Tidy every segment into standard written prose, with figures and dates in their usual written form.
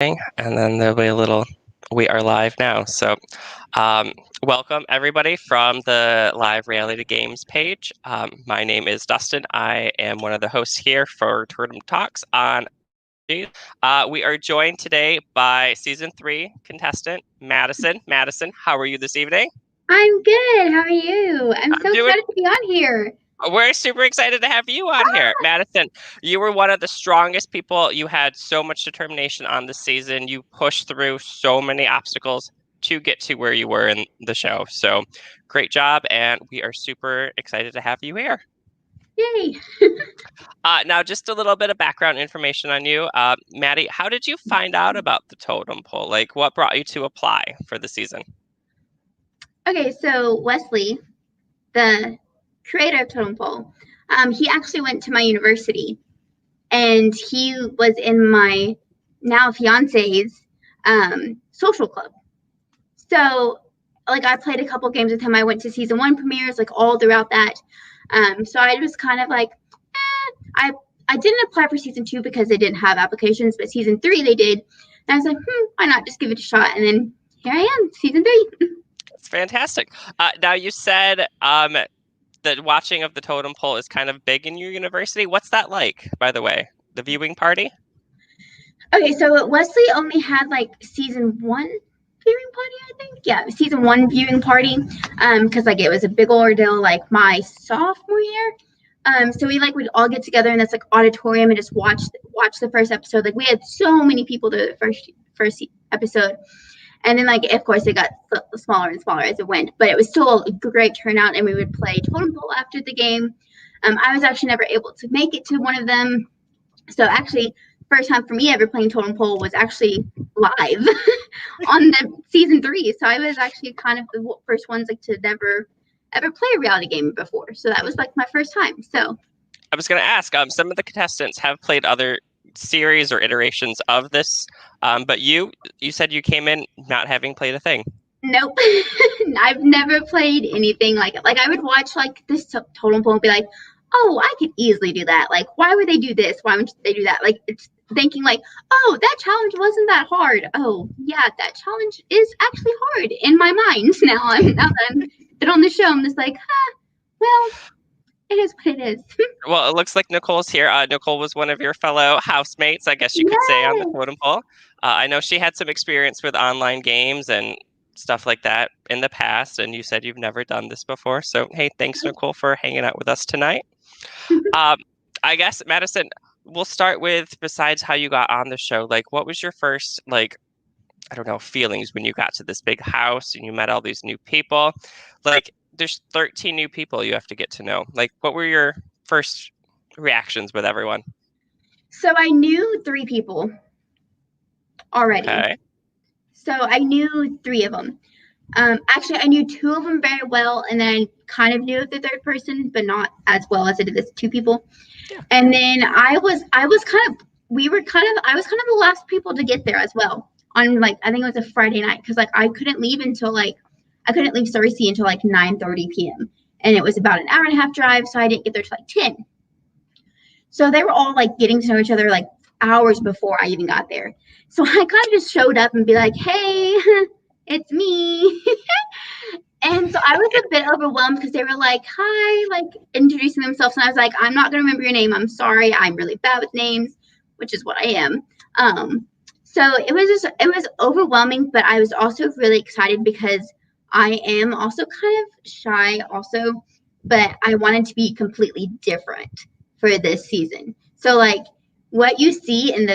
And then there'll be a little, we are live now. So um, welcome everybody from the live reality games page. My name is Dustin. I am one of the hosts here for Totem Talks on we are joined today by season 3 contestant Madyson. Madyson, how are you this evening? I'm good. How are you? I'm so doing excited to be on here. We're super excited to have you on here. Madyson, you were one of the strongest people. You had so much determination on this season. You pushed through so many obstacles to get to where you were in the show. So great job. And we are super excited to have you here. Yay. Now, just a little bit of background information on you. Maddie, how did you find out about the Totem Pole? Like, what brought you to apply for the season? Okay, so Wesley, the creator of Totem Pole, he actually went to my university, and he was in my now fiance's social club. So, like, I played a couple games with him. I went to season 1 premieres, like all throughout that. So I was kind of like, I didn't apply for season 2 because they didn't have applications, but season 3 they did. And I was like, why not just give it a shot? And then here I am, season 3. It's fantastic. Now, you said the watching of the Totem Pole is kind of big in your university. What's that like, by the way? The viewing party? Okay, so Wesley only had like season 1 viewing party, I think. Yeah, season 1 viewing party. Because like it was a big ordeal like my sophomore year. So we like would all get together in this like auditorium and just watch the first episode. Like we had so many people to the first episode. And then, like, of course, it got smaller and smaller as it went, but it was still a great turnout. And we would play Totem Pole after the game. I was actually never able to make it to one of them. So actually, first time for me ever playing Totem Pole was actually live on the season 3. So I was actually kind of the first ones like to never ever play a reality game before. So that was like my first time. So I was going to ask, some of the contestants have played other series or iterations of this, but you said you came in not having played a thing. Nope. I've never played anything like it. Like I would watch like this Totem Pole and be like, oh, I could easily do that. Like, why would they do this? Why would they do that? Like, it's thinking like, oh, that challenge wasn't that hard. Oh, yeah, that challenge is actually hard in my mind. Now that I'm been on the show, I'm just like, well, it is what it is. Well, it looks like Nicole's here. Nicole was one of your fellow housemates, I guess you could say, on the Totem Pole. I know she had some experience with online games and stuff like that in the past, and you said you've never done this before. So, hey, thanks, Nicole, for hanging out with us tonight. I guess, Madyson, we'll start with, besides how you got on the show, like, what was your first, like, I don't know, feelings when you got to this big house and you met all these new people? Like, there's 13 new people you have to get to know. Like, what were your first reactions with everyone? So I knew 3 people already. Okay. So I knew 3 of them. Actually, I knew 2 of them very well, and then I kind of knew the third person, but not as well as I did this 2 people. Yeah. And then I was kind of the last people to get there as well. On like I think it was a Friday night because like I couldn't leave Cersei until like 9:30 p.m. and it was about an hour and a half drive, so I didn't get there till like 10. So they were all like getting to know each other like hours before I even got there. So I kind of just showed up and be like, hey, it's me. And so I was a bit overwhelmed because they were like, hi, like introducing themselves. And I was like, I'm not going to remember your name. I'm sorry. I'm really bad with names, which is what I am. So it was overwhelming, but I was also really excited because I am also kind of shy also, but I wanted to be completely different for this season. So like what you see in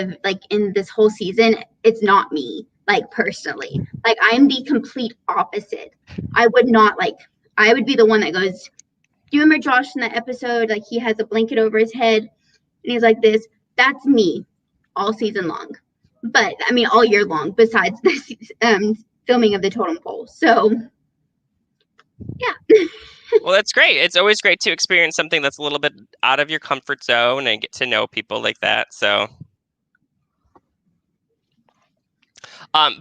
this whole season, it's not me. Like personally, like I'm the complete opposite. I would be the one that goes, do you remember Josh in that episode? Like he has a blanket over his head and he's like this. That's me all season long. But I mean all year long besides this filming of the Totem Pole. So yeah. Well, that's great. It's always great to experience something that's a little bit out of your comfort zone and get to know people like that. So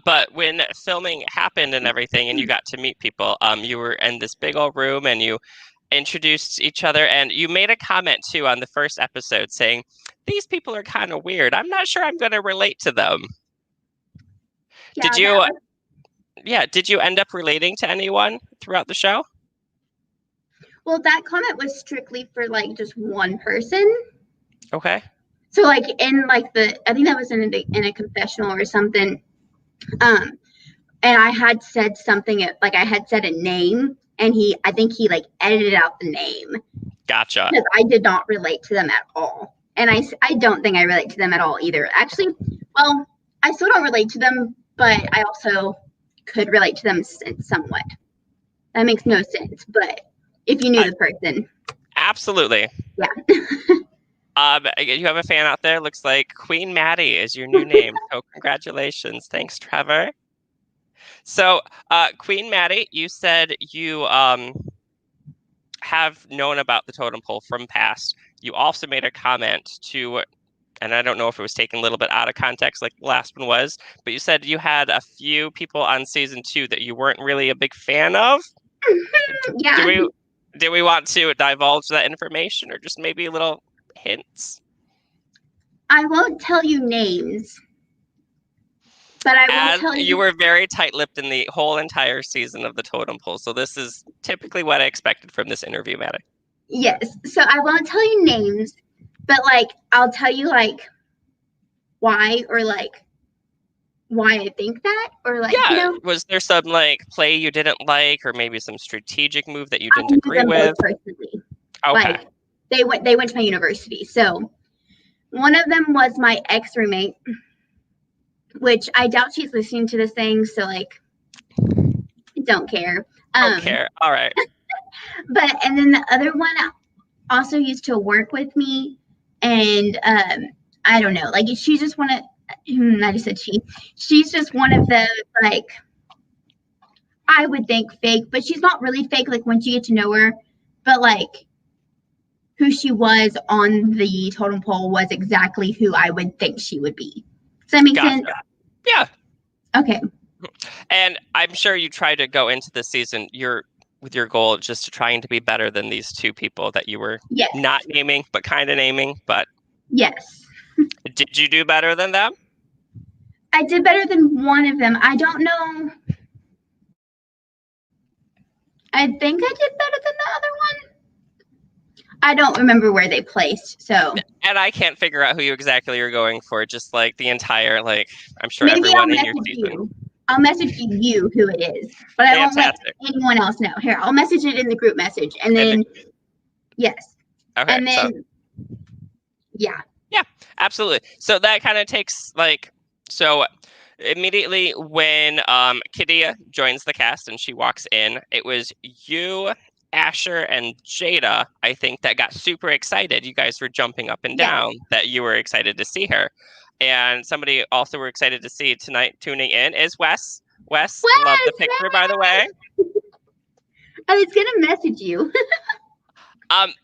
but when filming happened and everything and you got to meet people, you were in this big old room and you introduced each other, and you made a comment too on the first episode saying, these people are kind of weird. I'm not sure I'm going to relate to them. Did you? Yeah. Did you end up relating to anyone throughout the show? Well, that comment was strictly for like just one person. Okay. So like in like I think that was in a confessional or something. And I had said something like I had said a name, and I think he like edited out the name. Gotcha. Because I did not relate to them at all, and I don't think I relate to them at all either. Actually, well, I still don't relate to them, but I also could relate to them somewhat. That makes no sense, but if you knew the person. Absolutely. Yeah. You have a fan out there. Looks like Queen Maddie is your new name. So congratulations. Thanks, Trevor. So, Queen Maddie, you said you have known about the totem pole from past. You also made a comment to, and I don't know if it was taken a little bit out of context like the last one was, but you said you had a few people on season 2 that you weren't really a big fan of. Yeah. Do we want to divulge that information or just maybe a little hints? I won't tell you names, but I will tell you. You were very tight-lipped in the whole entire season of the Totem Pole, so this is typically what I expected from this interview, Maddie. Yes, so I won't tell you names, but like I'll tell you like why or like why I think that or like yeah. Was there some like play you didn't like or maybe some strategic move that you didn't agree with? Personally. Okay. Like they went to my university. So one of them was my ex roommate, which I doubt she's listening to this thing, so like don't care. Don't care. All right. And then the other one also used to work with me, and I don't know, like she's just one of I just said she's just one of those like I would think fake, but she's not really fake like once you get to know her, but like who she was on the totem pole was exactly who I would think she would be. Does that make sense? Yeah. Okay. And I'm sure you try to go into this season with your goal just to trying to be better than these two people that you were not naming, but kind of naming. But yes. Did you do better than them? I did better than one of them. I don't know. I think I did better than the other one. I don't remember where they placed, so. And I can't figure out who you exactly are going for. Just like the entire, like I'm sure maybe everyone in your season. I'll message you who it is, but I won't let anyone else know. Here, I'll message it in the group message, and then yes, okay, and then yeah, absolutely. So that kind of takes so immediately when Kidia joins the cast and she walks in, it was you, Asher, and Jada, I think, that got super excited. You guys were jumping up and down that you were excited to see her. And somebody also we're excited to see tonight tuning in is Wes. Wes, love the picture, by the way. I was going to message you.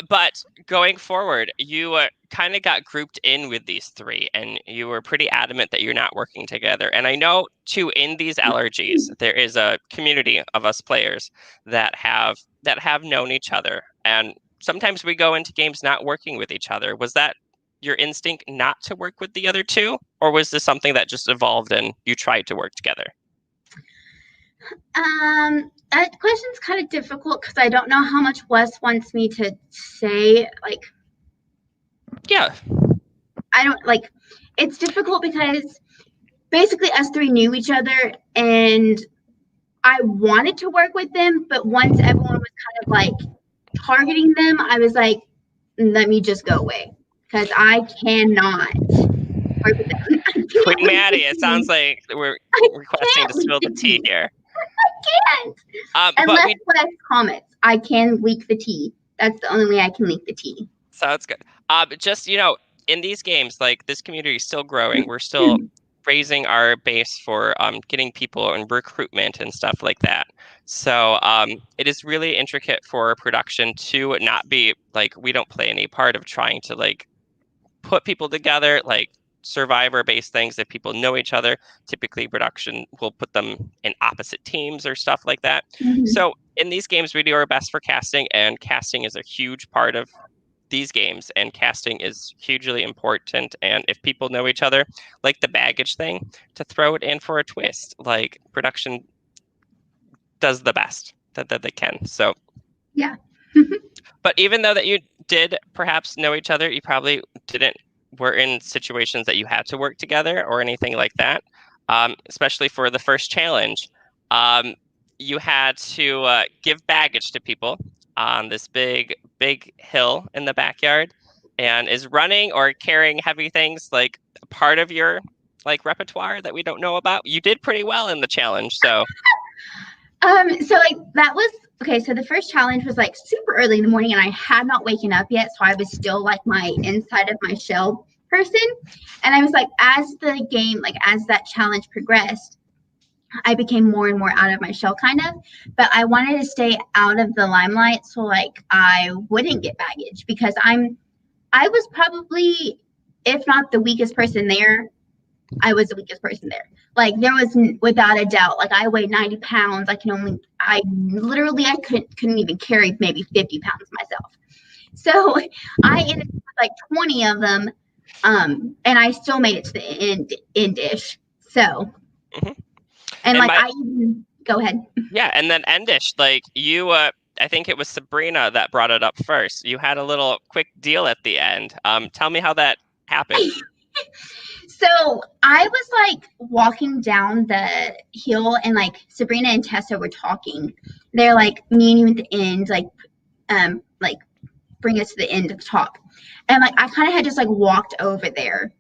But going forward, you kind of got grouped in with these three, and you were pretty adamant that you're not working together. And I know, too, in these allergies, there is a community of us players that have known each other. And sometimes we go into games not working with each other. Was that your instinct not to work with the other two? Or was this something that just evolved and you tried to work together? That question's kind of difficult because I don't know how much Wes wants me to say. Like, yeah, I don't like. It's difficult because basically us three knew each other, and I wanted to work with them, but once everyone was kind of like targeting them, I was like, let me just go away because I cannot work with them. Queen Maddie, it sounds like we're requesting to spill the tea here. I can't. Unless Wes comments, I can leak the tea. That's the only way I can leak the tea. Sounds good. Just, in these games, like this community is still growing. We're still raising our base for getting people and recruitment and stuff like that. So it is really intricate for production to not be like, we don't play any part of trying to like put people together, like Survivor-based things. If people know each other, typically production will put them in opposite teams or stuff like that. So in these games, we do our best for casting, and casting is a huge part of these games, and casting is hugely important. And if people know each other, like the baggage thing, to throw it in for a twist, like production does the best that they can. So Yeah. but even though that you did perhaps know each other, you probably didn't were in situations that you had to work together or anything like that. Especially for the first challenge, you had to give baggage to people on this big hill in the backyard. And is running or carrying heavy things like part of your like repertoire that we don't know about? You did pretty well in the challenge, so. So like that was okay. So the first challenge was like super early in the morning, and I had not waken up yet, so I was still like my inside of my shell person. And I was like, as the game, like as that challenge progressed, I became more and more out of my shell, kind of. But I wanted to stay out of the limelight, so like I wouldn't get baggage because I was probably, if not the weakest person there, I was the weakest person there. Like there was without a doubt, like I weighed 90 pounds. I couldn't even carry maybe 50 pounds myself. So I ended up with like 20 of them. And I still made it to the end-ish. So, and like go ahead. Yeah. And then endish, like you, I think it was Sabrina that brought it up first. You had a little quick deal at the end. Tell me how that happened. So I was like walking down the hill, and like Sabrina and Tessa were talking. They're like meeting at the end, like bring us to the end of the talk. And like I kind of had just like walked over there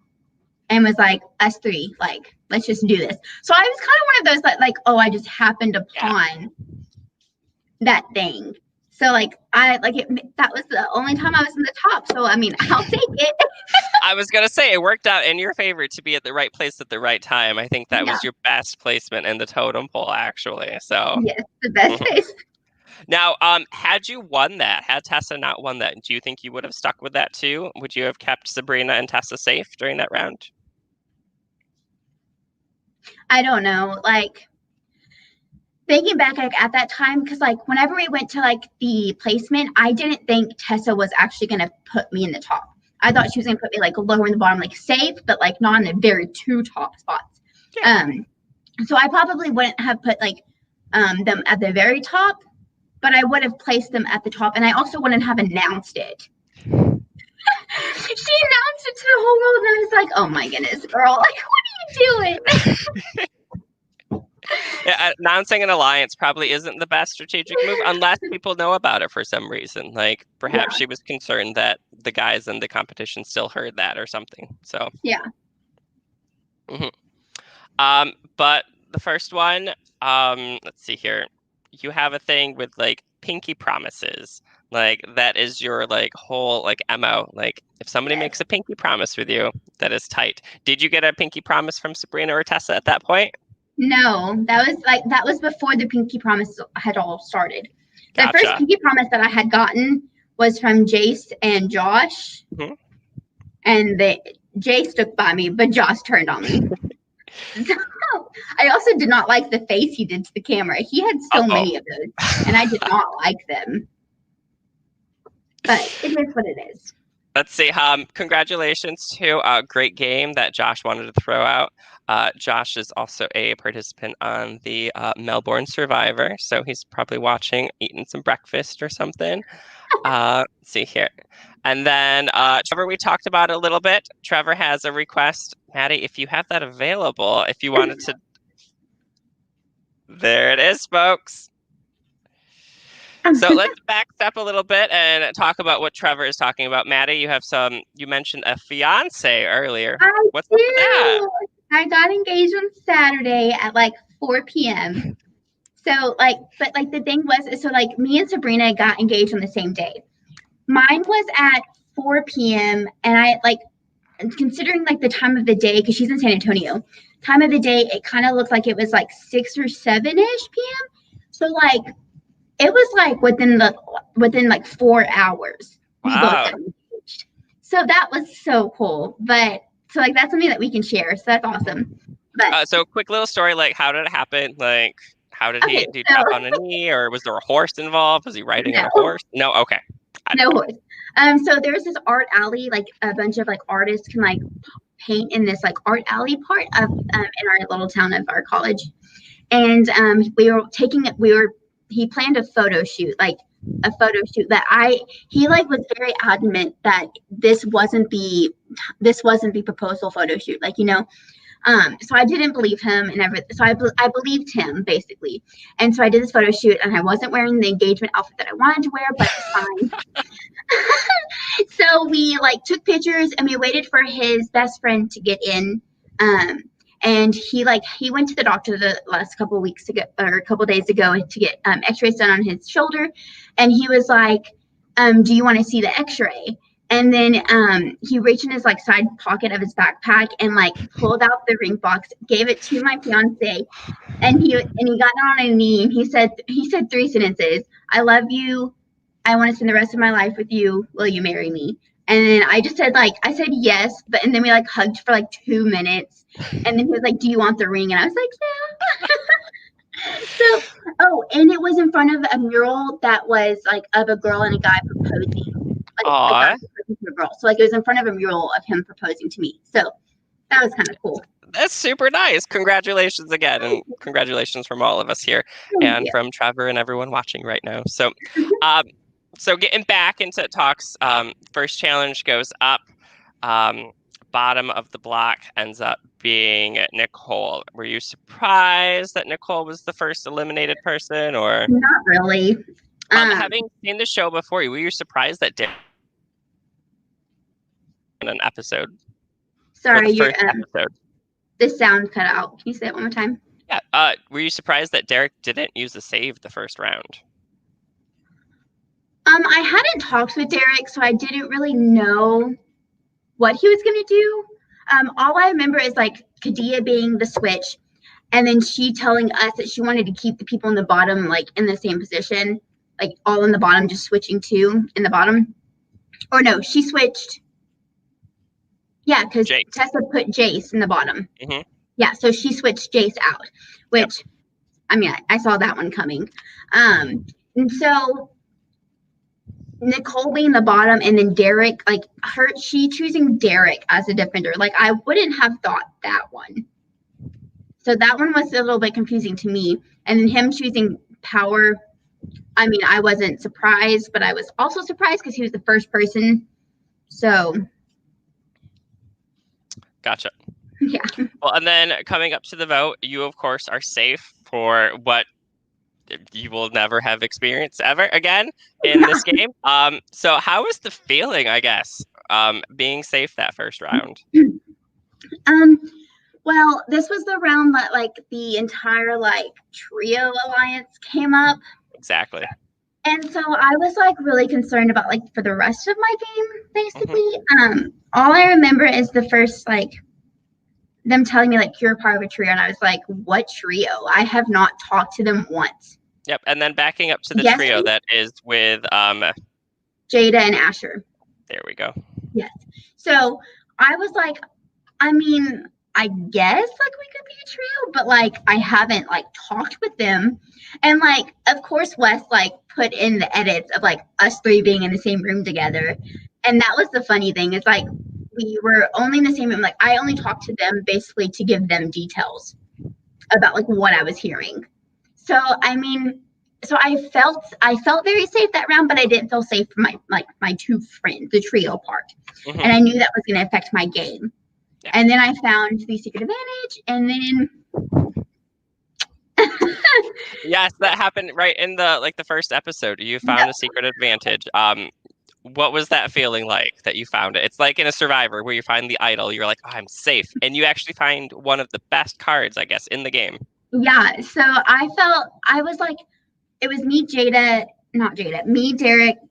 and was like, us three, like, let's just do this. So I was kind of one of those that like, oh, I just happened upon that thing. So like that was the only time I was in the top. So I mean, I'll take it. I was gonna say it worked out in your favor to be at the right place at the right time. I think that was your best placement in the totem pole, actually. So yes, the best place. Now, had you won that, had Tessa not won that, do you think you would have stuck with that too? Would you have kept Sabrina and Tessa safe during that round? I don't know. Like thinking back like at that time, because like whenever we went to like the placement, I didn't think Tessa was actually gonna put me in the top. I thought she was gonna put me like lower in the bottom, like safe, but like not in the very two top spots. Yeah. So I probably wouldn't have put like them at the very top, but I would have placed them at the top, and I also wouldn't have announced it. She announced it to the whole world, and I was like, oh my goodness, girl, like what are you doing? Yeah, announcing an alliance probably isn't the best strategic move unless people know about it for some reason. Like perhaps she was concerned that the guys in the competition still heard that or something. So yeah. But the first one, let's see here. You have a thing with like pinky promises. Like that is your like whole like MO. Like if somebody makes a pinky promise with you, that is tight. Did you get a pinky promise from Sabrina or Tessa at that point? No, that was before the pinky promise had all started. The Gotcha. first pinky promise that I had gotten was from Jace and Josh, and Jace stuck by me, but Josh turned on me. So, I also did not like the face he did to the camera. He had so many of those, and I did not like them. But it is what it is. Let's see. Congratulations to a great game that Josh wanted to throw out. Josh is also a participant on the Melbourne Survivor, so he's probably watching, eating some breakfast or something. Let's see here. And then Trevor, we talked about it a little bit. Trevor has a request. Maddie, if you have that available, if you wanted to. There it is, folks. So let's back step a little bit and talk about what Trevor is talking about. Maddie, you mentioned a fiance earlier. What's up with that? I got engaged on Saturday at like 4 p.m. So but the thing was, so like me and Sabrina got engaged on the same day. Mine was at 4 p.m. and I like, considering like the time of the day, because she's in San Antonio, time of the day, it kind of looked like it was like 6 or 7ish p.m. So like, it was like within like 4 hours. We both got engaged. So that was so cool. But so like that's something that we can share. So that's awesome. But so quick little story, like how did it happen? Like how did he drop on a knee, or was there a horse involved? Was he riding on a horse? No, okay. No horse. So there's this art alley, like a bunch of like artists can like paint in this like art alley part of in our little town of our college. And he planned a photo shoot, like a photo shoot that he like was very adamant that this wasn't the proposal photo shoot, like, so I didn't believe him and everything. So I believed him basically. And so I did this photo shoot and I wasn't wearing the engagement outfit that I wanted to wear, but it's fine. So we like took pictures and we waited for his best friend to get in. And he went to the doctor the last couple of weeks ago or a couple of days ago to get x-rays done on his shoulder. And he was like, do you want to see the x-ray? And then he reached in his like side pocket of his backpack and like pulled out the ring box, gave it to my fiance, and he got down on a knee and he said 3 sentences. I love you. I want to spend the rest of my life with you. Will you marry me? And then I just said yes, and then we like hugged for like 2 minutes. And then he was like, do you want the ring? And I was like, yeah. And it was in front of a mural that was like of a girl and a guy proposing. Like a guy proposing to a girl. So like it was in front of a mural of him proposing to me. So that was kind of cool. That's super nice. Congratulations again. And congratulations from all of us here and from Trevor and everyone watching right now. So so getting back into talks, first challenge goes up. Bottom of the block ends up being Nicole. Were you surprised that Nicole was the first eliminated person, or not really? Having seen the show before, were you surprised that Derek in an episode? Sorry, the sound cut out. Can you say it one more time? Yeah. Were you surprised that Derek didn't use the save the first round? I hadn't talked with Derek, so I didn't really know what he was going to do. All I remember is like Kadia being the switch, and then she telling us that she wanted to keep the people in the bottom like in the same position, like all in the bottom, just switching to in the bottom. Or no, she switched. Yeah, because Tessa put Jace in the bottom. Mm-hmm. Yeah, so she switched Jace out, which, I mean, I saw that one coming. And so Nicole being the bottom, and then Derek, like she choosing Derek as a defender. Like I wouldn't have thought that one. So that one was a little bit confusing to me. And then him choosing Power. I mean, I wasn't surprised, but I was also surprised because he was the first person. So. Gotcha. Yeah. Well, and then coming up to the vote, you of course are safe for what you will never have experienced ever again in this game. So how was the feeling, I guess, being safe that first round? Well, this was the round that like the entire like trio alliance came up. Exactly. And so I was like really concerned about like for the rest of my game, basically. Mm-hmm. All I remember is the first like them telling me like you're a part of a trio, and I was like, what trio? I have not talked to them once. Yep. And then backing up to the trio that is with Jada and Asher. There we go. Yes. So I was like, I mean, I guess like we could be a trio, but like I haven't like talked with them. And like of course Wes like put in the edits of like us 3 being in the same room together. And that was the funny thing. It's like we were only in the same room. Like I only talked to them basically to give them details about like what I was hearing. So I mean, so I felt very safe that round, but I didn't feel safe for my 2 friends, the trio part. Mm-hmm. And I knew that was going to affect my game. Yeah. And then I found the secret advantage, and then yes, that happened right in the first episode. You found a secret advantage. What was that feeling like that you found it? It's like in a Survivor where you find the idol, you're like, oh, I'm safe. And you actually find one of the best cards, I guess, in the game. Yeah. So I was like, it was me, Derek,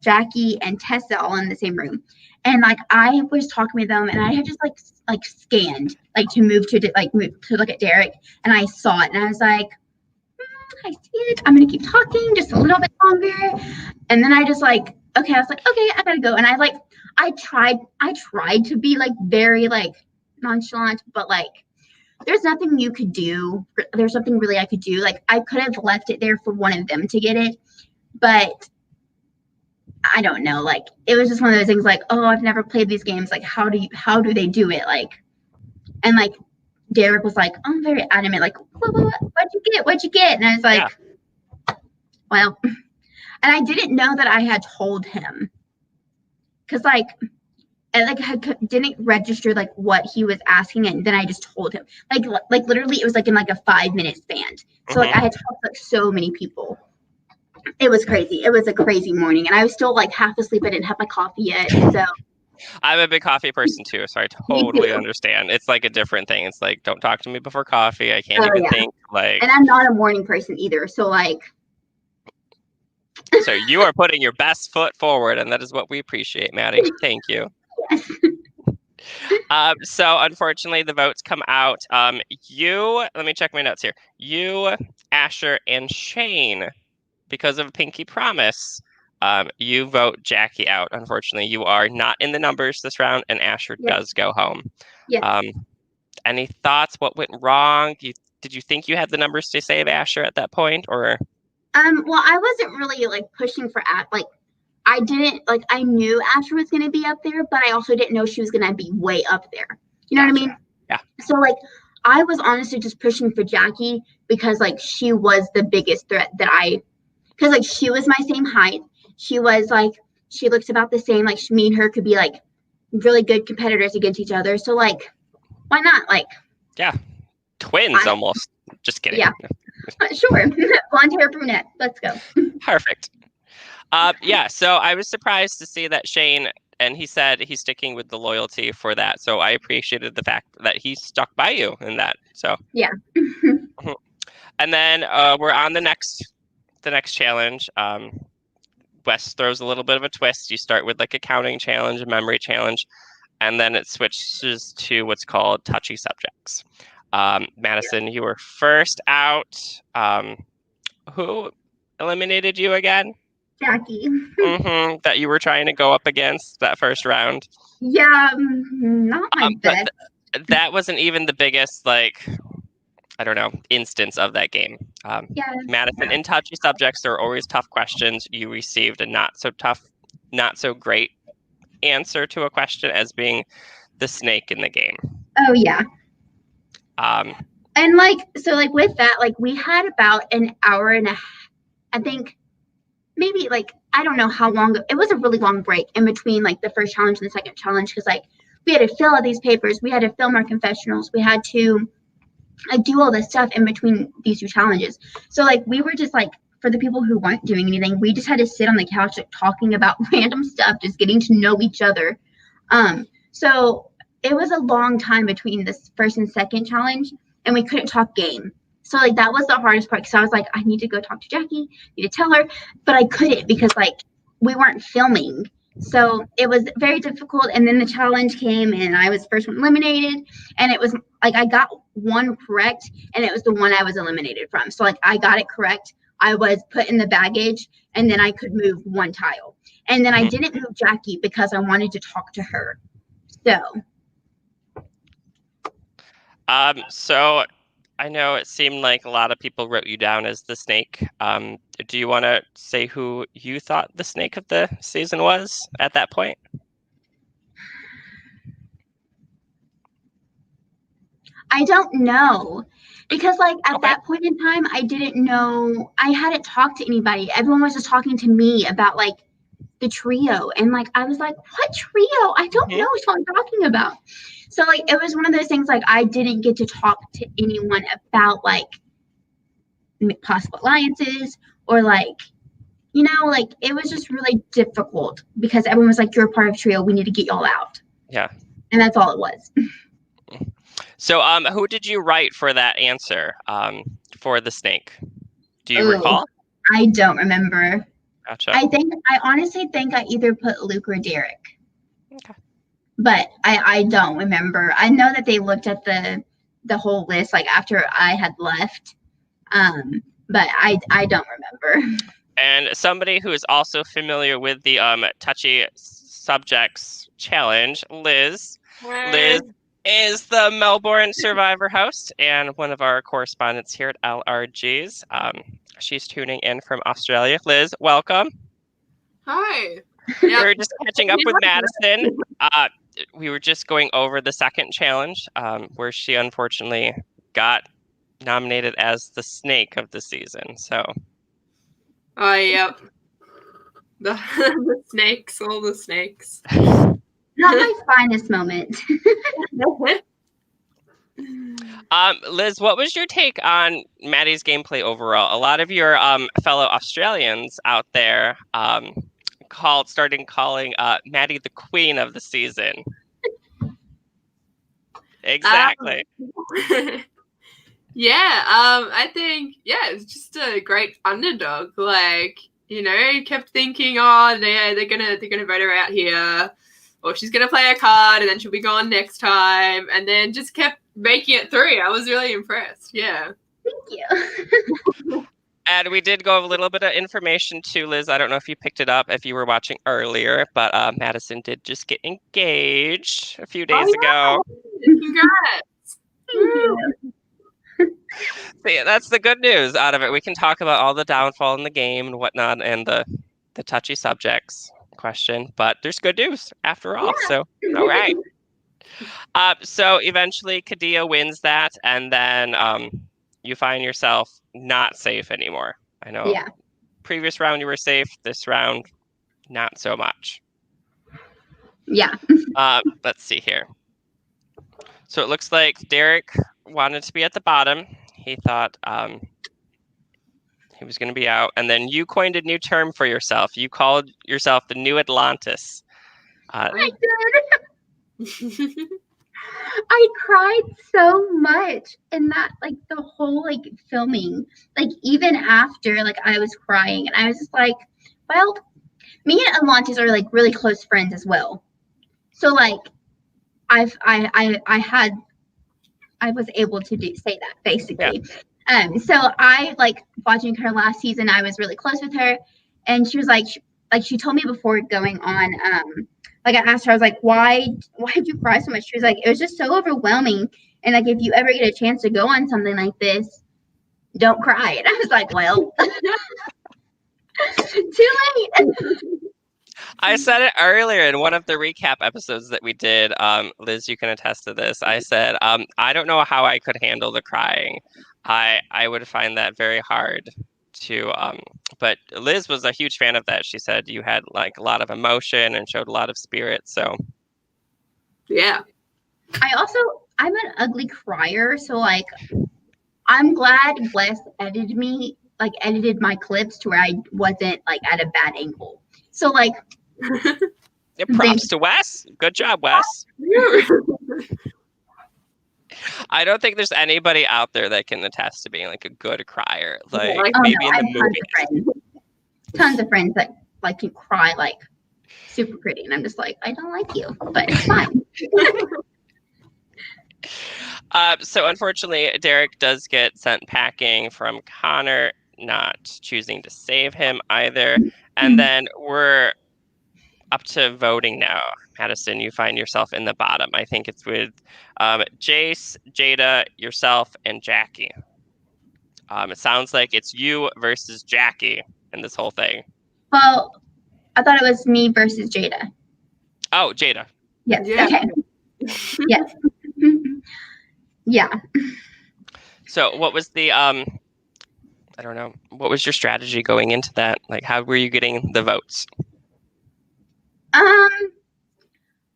Jackie, and Tessa all in the same room. And like I was talking with them, and I had just like scanned like to look at Derek, and I saw it, and I was like, I see it. I'm gonna keep talking just a little bit longer. And then I was like, okay, I gotta go. And I tried to be like very like nonchalant, but like there's nothing you could do. There's nothing really I could do. Like I could have left it there for one of them to get it, but I don't know, like it was just one of those things like, oh, I've never played these games. Like, how do they do it? Like, and like Derek was like, I'm very adamant, like, what'd you get? What'd you get? And I was like, well, and I didn't know that I had told him because like I didn't register like what he was asking, and then I just told him like literally it was like in like a 5-minute span. So like I had talked to like so many people. It was crazy. It was a crazy morning, and I was still like half asleep. I didn't have my coffee yet, so. I'm a big coffee person too, so I totally understand. It's like a different thing. It's like, don't talk to me before coffee. I can't even think. Like, and I'm not a morning person either, so like. So you are putting your best foot forward, and that is what we appreciate, Maddie. Thank you. Yes. So unfortunately, the votes come out. Let me check my notes here. You, Asher, and Shane, because of Pinky Promise, you vote Jackie out. Unfortunately, you are not in the numbers this round, and Asher does go home. Yes. Any thoughts? What went wrong? Did you think you had the numbers to save Asher at that point, or? Well, I wasn't really like pushing for like I didn't like I knew Asher was gonna be up there, but I also didn't know she was gonna be way up there. You know what I mean? Yeah. So like I was honestly just pushing for Jackie because like she was the biggest threat because like she was my same height. She was like she looks about the same. Like me and her could be like really good competitors against each other. So like why not? Like twins almost. Just kidding. Yeah. Sure. Blonde hair brunette. Let's go. Perfect. So I was surprised to see that Shane, and he said he's sticking with the loyalty for that. So I appreciated the fact that he stuck by you in that. So yeah. And then we're on the next challenge. Wes throws a little bit of a twist. You start with like a counting challenge, a memory challenge, and then it switches to what's called touchy subjects. Madyson, you were first out. Who eliminated you again? Jackie. That you were trying to go up against that first round. Yeah, not my best. That wasn't even the biggest, like, I don't know, instance of that game. Madyson, in touchy subjects, there are always tough questions. You received a not so tough, not so great answer to a question as being the snake in the game. Oh, yeah. And like, so like with that, like we had about an hour and a half, I think maybe like, I don't know how long, it was a really long break in between like the first challenge and the second challenge. Cause like we had to fill out these papers. We had to film our confessionals. We had to like do all this stuff in between these two challenges. So like, we were just like, for the people who weren't doing anything, we just had to sit on the couch like, talking about random stuff, just getting to know each other. So it was a long time between this first and second challenge, and we couldn't talk game. So like that was the hardest part because I was like, I need to go talk to Jackie, need to tell her, but I couldn't because like we weren't filming. So it was very difficult. And then the challenge came and I was first one eliminated, and it was like I got one correct and it was the one I was eliminated from. So like I got it correct. I was put in the baggage and then I could move one tile. And then I didn't move Jackie because I wanted to talk to her. So I know it seemed like a lot of people wrote you down as the snake. Do you want to say who you thought the snake of the season was at that point? I don't know because like at that point in time, I didn't know, I hadn't talked to anybody. Everyone was just talking to me about like the trio. And like, I was like, what trio? I don't know what I'm talking about. So like, it was one of those things like I didn't get to talk to anyone about like possible alliances or like, you know, like it was just really difficult because everyone was like, you're a part of trio. We need to get y'all out. Yeah. And that's all it was. So who did you write for that answer for the snake? Do you recall? I don't remember. Gotcha. I honestly think I either put Luke or Derek. Okay. But I don't remember. I know that they looked at the whole list like after I had left. But I don't remember. And somebody who is also familiar with the touchy subjects challenge, Liz. Liz is the Melbourne Survivor host and one of our correspondents here at LRGs. She's tuning in from Australia. Liz, welcome. Hi. We were just catching up with Madyson. We were just going over the second challenge, where she unfortunately got nominated as the snake of the season. So. Oh, yep. The snakes, all the snakes. Not my finest moment. Liz, what was your take on Maddie's gameplay overall? A lot of your fellow Australians out there started calling Maddie the queen of the season. Exactly. Yeah, I think, it's just a great underdog. Like, kept thinking, oh, they're gonna vote her out here, or she's gonna play a card and then she'll be gone next time, and then just kept making it through. I was really impressed. Yeah. Thank you. And we did go over a little bit of information too, Liz. I don't know if you picked it up if you were watching earlier, but Madyson did just get engaged a few days ago. Congrats. Thank you. So yeah, that's the good news out of it. We can talk about all the downfall in the game and whatnot and the touchy subjects question, but there's good news after all. Yeah. So, all right. So eventually Kadia wins that, and then you find yourself not safe anymore. I know. Yeah. Previous round you were safe. This round, not so much. Yeah. Let's see here. So it looks like Derek wanted to be at the bottom. He thought he was going to be out. And then you coined a new term for yourself. You called yourself the New Atlantis. I did. I cried so much in that, like, the whole, like, filming. Like, even after, like, I was crying. And I was just like, well, me and Atlantis are, like, really close friends as well. So, like, I was able to say that basically. Yeah. So I, like, watching her last season, I was really close with her, and she was like, she told me before going on, like, I asked her, I was like, why did you cry so much? She was like, it was just so overwhelming, and like, if you ever get a chance to go on something like this, don't cry. And I was like, well, too late. I said it earlier in one of the recap episodes that we did. Liz, you can attest to this. I said, I don't know how I could handle the crying. I would find that very hard to, but Liz was a huge fan of that. She said you had, like, a lot of emotion and showed a lot of spirit. So, yeah. I'm an ugly crier. So, like, I'm glad Wes edited my clips to where I wasn't, like, at a bad angle. So, like, yeah, props to Wes. Good job, Wes. I don't think there's anybody out there that can attest to being, like, a good crier. Like, maybe in the movie. Tons of friends that, like, can cry, like, super pretty, and I'm just like, I don't like you, but it's fine. So unfortunately, Derek does get sent packing from Connor, not choosing to save him either. And then we're up to voting now. Madyson, you find yourself in the bottom. I think it's with Jace, Jada, yourself, and Jackie. It sounds like it's you versus Jackie in this whole thing. Well, I thought it was me versus Jada. Oh, Jada. Yes. Yeah. Okay. Yes. Yeah. So what was the I don't know, what was your strategy going into that? Like, how were you getting the votes?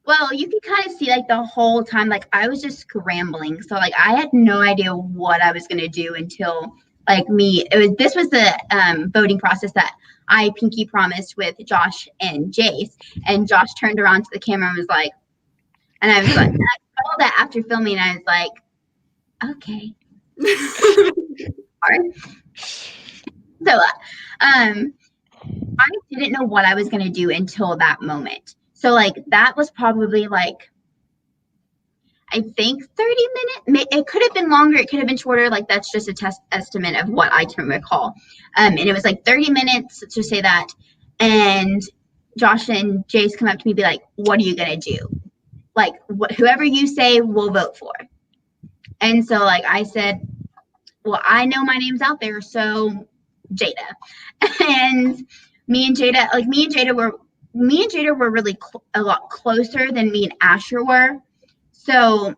Well, you can kind of see, like, the whole time, like, I was just scrambling. So, like, I had no idea what I was going to do until, like, this was the voting process that I pinky promised with Josh and Jace. And Josh turned around to the camera and was like, and I was like, I saw that after filming, and I was like, okay. All right. So, I didn't know what I was going to do until that moment. So, like, that was probably, like, I think 30 minutes. It could have been longer. It could have been shorter. Like, that's just a test estimate of what I can recall. And it was, like, 30 minutes to say that. And Josh and Jace come up to me and be like, what are you going to do? Like, whoever you say, we'll vote for. And so, like, I said, well, I know my name's out there, so Jada. And me and Jada me and Jada were really a lot closer than me and Asher were. So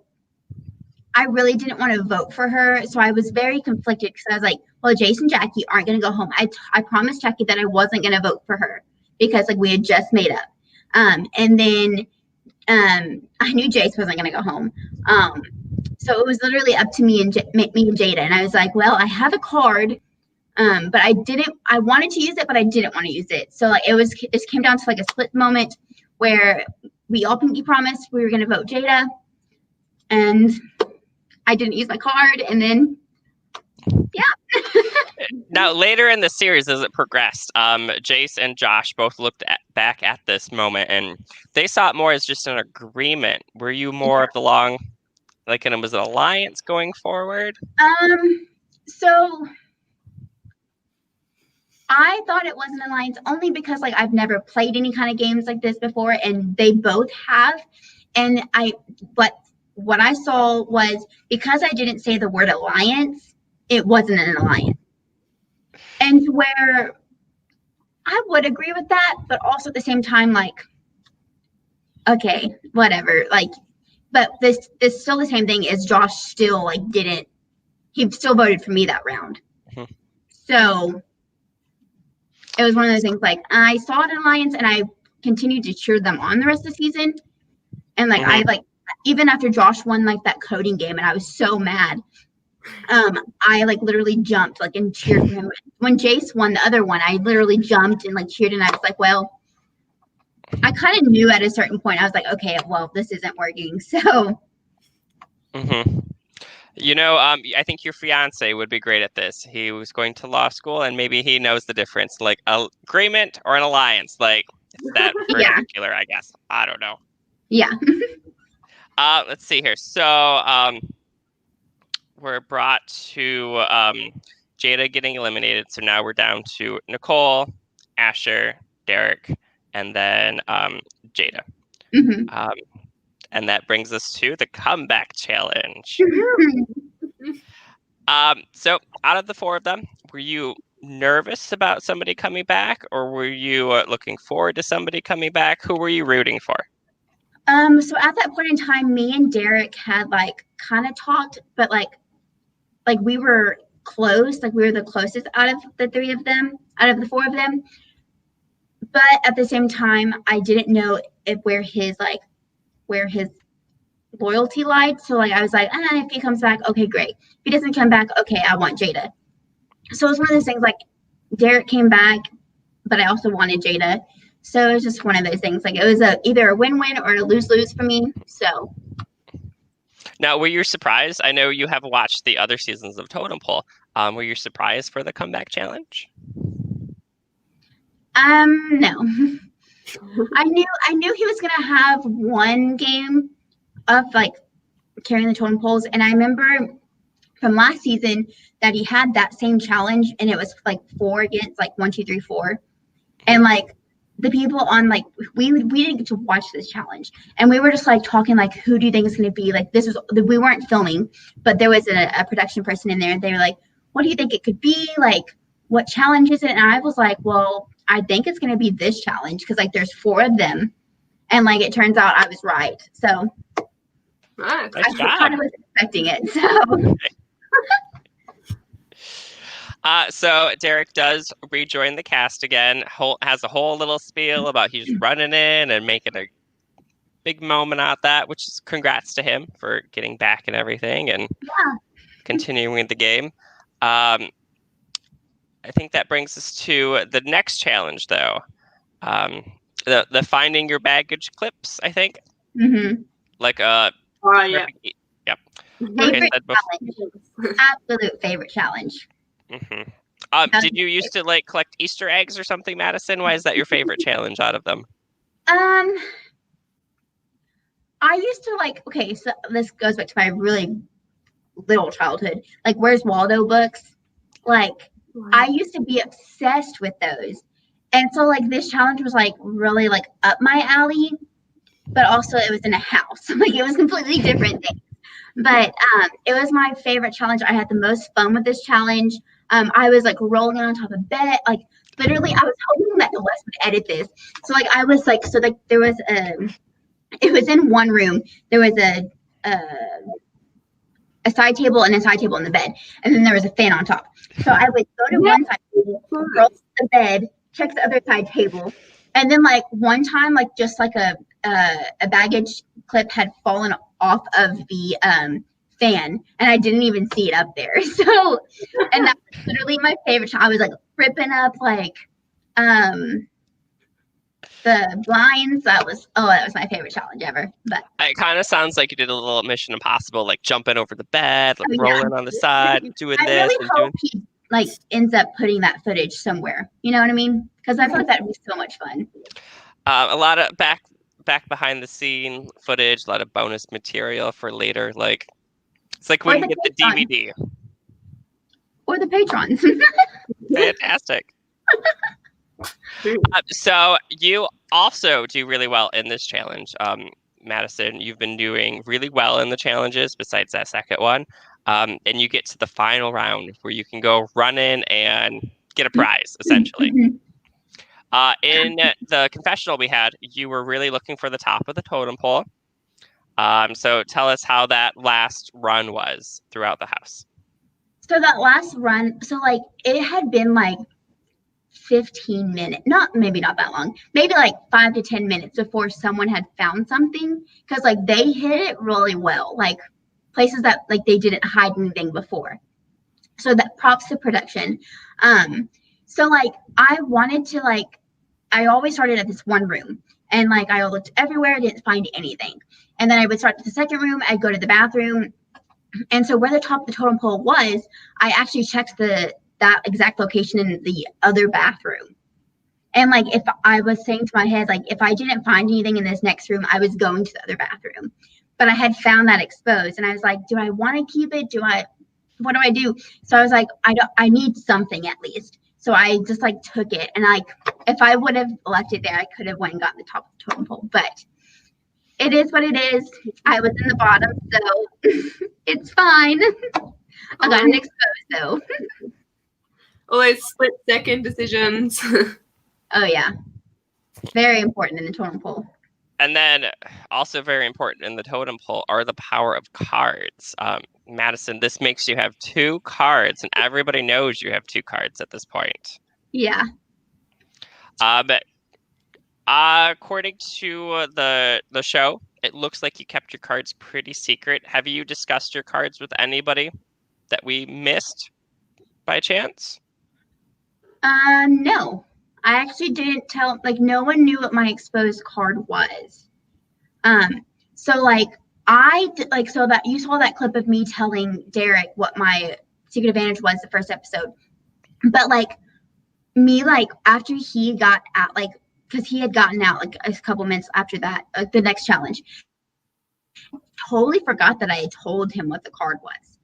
I really didn't want to vote for her. So I was very conflicted because I was like, well, Jace and Jackie aren't going to go home. I promised Jackie that I wasn't going to vote for her because like we had just made up. And then I knew Jace wasn't going to go home. So it was literally up to me and Jada. And I was like, well, I have a card. But I wanted to use it, but I didn't want to use it. So like it came down to like a split moment where we all pinky promised we were going to vote Jada, and I didn't use my card, and then yeah. Now later in the series, as it progressed, Jace and Josh both looked back at this moment, and they saw it more as just an agreement. Were you more of the and it was an alliance going forward? So I thought it was an alliance only because like I've never played any kind of games like this before, and they both have. And what I saw was because I didn't say the word alliance, it wasn't an alliance. And where I would agree with that, but also at the same time, like, okay, whatever. Like, but this is still the same thing as Josh still like he still voted for me that round. Mm-hmm. So it was one of those things like I saw an alliance and I continued to cheer them on the rest of the season. And like I like even after Josh won like that coding game and I was so mad. I like literally jumped like and cheered for him. When Jace won the other one, I literally jumped and like cheered and I was like, well, I kind of knew at a certain point, I was like, okay, well, this isn't working. So You know, I think your fiance would be great at this. He was going to law school, and maybe he knows the difference, like an agreement or an alliance. Like it's that particular, I guess. I don't know. Yeah. Let's see here. So we're brought to Jada getting eliminated. So now we're down to Nicole, Asher, Derek, and then Jada. And that brings us to the comeback challenge. So out of the four of them, were you nervous about somebody coming back, or were you looking forward to somebody coming back? Who were you rooting for? So at that point in time, me and Derek had like kind of talked, but like we were close, like we were the closest out of the the four of them. But at the same time, I didn't know where his loyalty lied. So like I was like, if he comes back, okay, great. If he doesn't come back, okay, I want Jada. So it was one of those things like Derek came back, but I also wanted Jada. So it was just one of those things. Like it was either a win-win or a lose-lose for me. So now, were you surprised? I know you have watched the other seasons of Totem Pole. Were you surprised for the comeback challenge? No. I knew he was gonna have one game of like carrying the totem poles, and I remember from last season that he had that same challenge, and it was like 4 against like 1, 2, 3, 4, and like the people on like we didn't get to watch this challenge, and we were just like talking like, who do you think is going to be like this? We weren't filming, but there was a production person in there, and they were like, what do you think it could be? Like, what challenge is it? And I was like, well, I think it's going to be this challenge because like there's 4 of them, and like it turns out I was right. So nice I kind of was expecting it. So Derek does rejoin the cast again. Has a whole little spiel about he's running in and making a big moment out of that, which is congrats to him for getting back and everything and continuing the game. I think that brings us to the next challenge, though. The finding your baggage clips, I think. Like yeah. Yep. Favorite challenge. Absolute favorite challenge. Did you used to like collect Easter eggs or something, Madyson? Why is that your favorite challenge out of them? I used to like, okay, so this goes back to my really little childhood, like Where's Waldo books. Like I used to be obsessed with those. And so like this challenge was like really like up my alley, but also it was in a house. Like it was completely different things. But it was my favorite challenge. I had the most fun with this challenge. I was like rolling on top of bed, like literally, I was hoping that Wes would edit this. So like I was like, so like there was it was in one room. There was a side table and a side table in the bed, and then there was a fan on top. So I would go to one side table, roll to the bed, check the other side table, and then like one time, like just like a baggage clip had fallen off of the fan, and I didn't even see it up there. So, and that was literally my favorite time. I was like ripping up like the blinds. That was my favorite challenge ever. But it kind of sounds like you did a little Mission Impossible, like jumping over the bed, like rolling on the side, doing I this. really hope he like ends up putting that footage somewhere. You know what I mean? Because I thought that would be so much fun. A lot of back behind the scene footage, a lot of bonus material for later. Like it's like when you get the DVD or the patrons. Fantastic. So you also do really well in this challenge. Madyson, you've been doing really well in the challenges besides that second one. And you get to the final round where you can go run in and get a prize, essentially. In the confessional we had, you were really looking for the top of the totem pole. So tell us how that last run was throughout the house. So that last run, so like it had been like 15 minutes, maybe not that long, maybe like 5 to 10 minutes before someone had found something, because like they hit it really well, like places that like they didn't hide anything before. So that props to production. So like I wanted to like, I always started at this one room, and like I looked everywhere, didn't find anything, and then I would start at the second room, I'd go to the bathroom, and so where the top of the totem pole was, I actually checked that exact location in the other bathroom. And like if I was saying to my head, like if I didn't find anything in this next room, I was going to the other bathroom. But I had found that exposed, and I was like, do I want to keep it? What do I do? So I was like, I need something at least. So I just like took it, and like if I would have left it there, I could have went and gotten the top of the totem pole. But it is what it is. I was in the bottom, so it's fine. I got an exposed though. Always split-second decisions. Oh, yeah. Very important in the totem pole. And then also very important in the totem pole are the power of cards. Madyson, this makes you have 2 cards, and everybody knows you have 2 cards at this point. Yeah. But according to the show, it looks like you kept your cards pretty secret. Have you discussed your cards with anybody that we missed by chance? No, I actually didn't tell, like, no one knew what my exposed card was. So like so that you saw that clip of me telling Derek what my secret advantage was the first episode, but like me, like after he got out, like, because he had gotten out like a couple minutes after that, the next challenge, totally forgot that I had told him what the card was.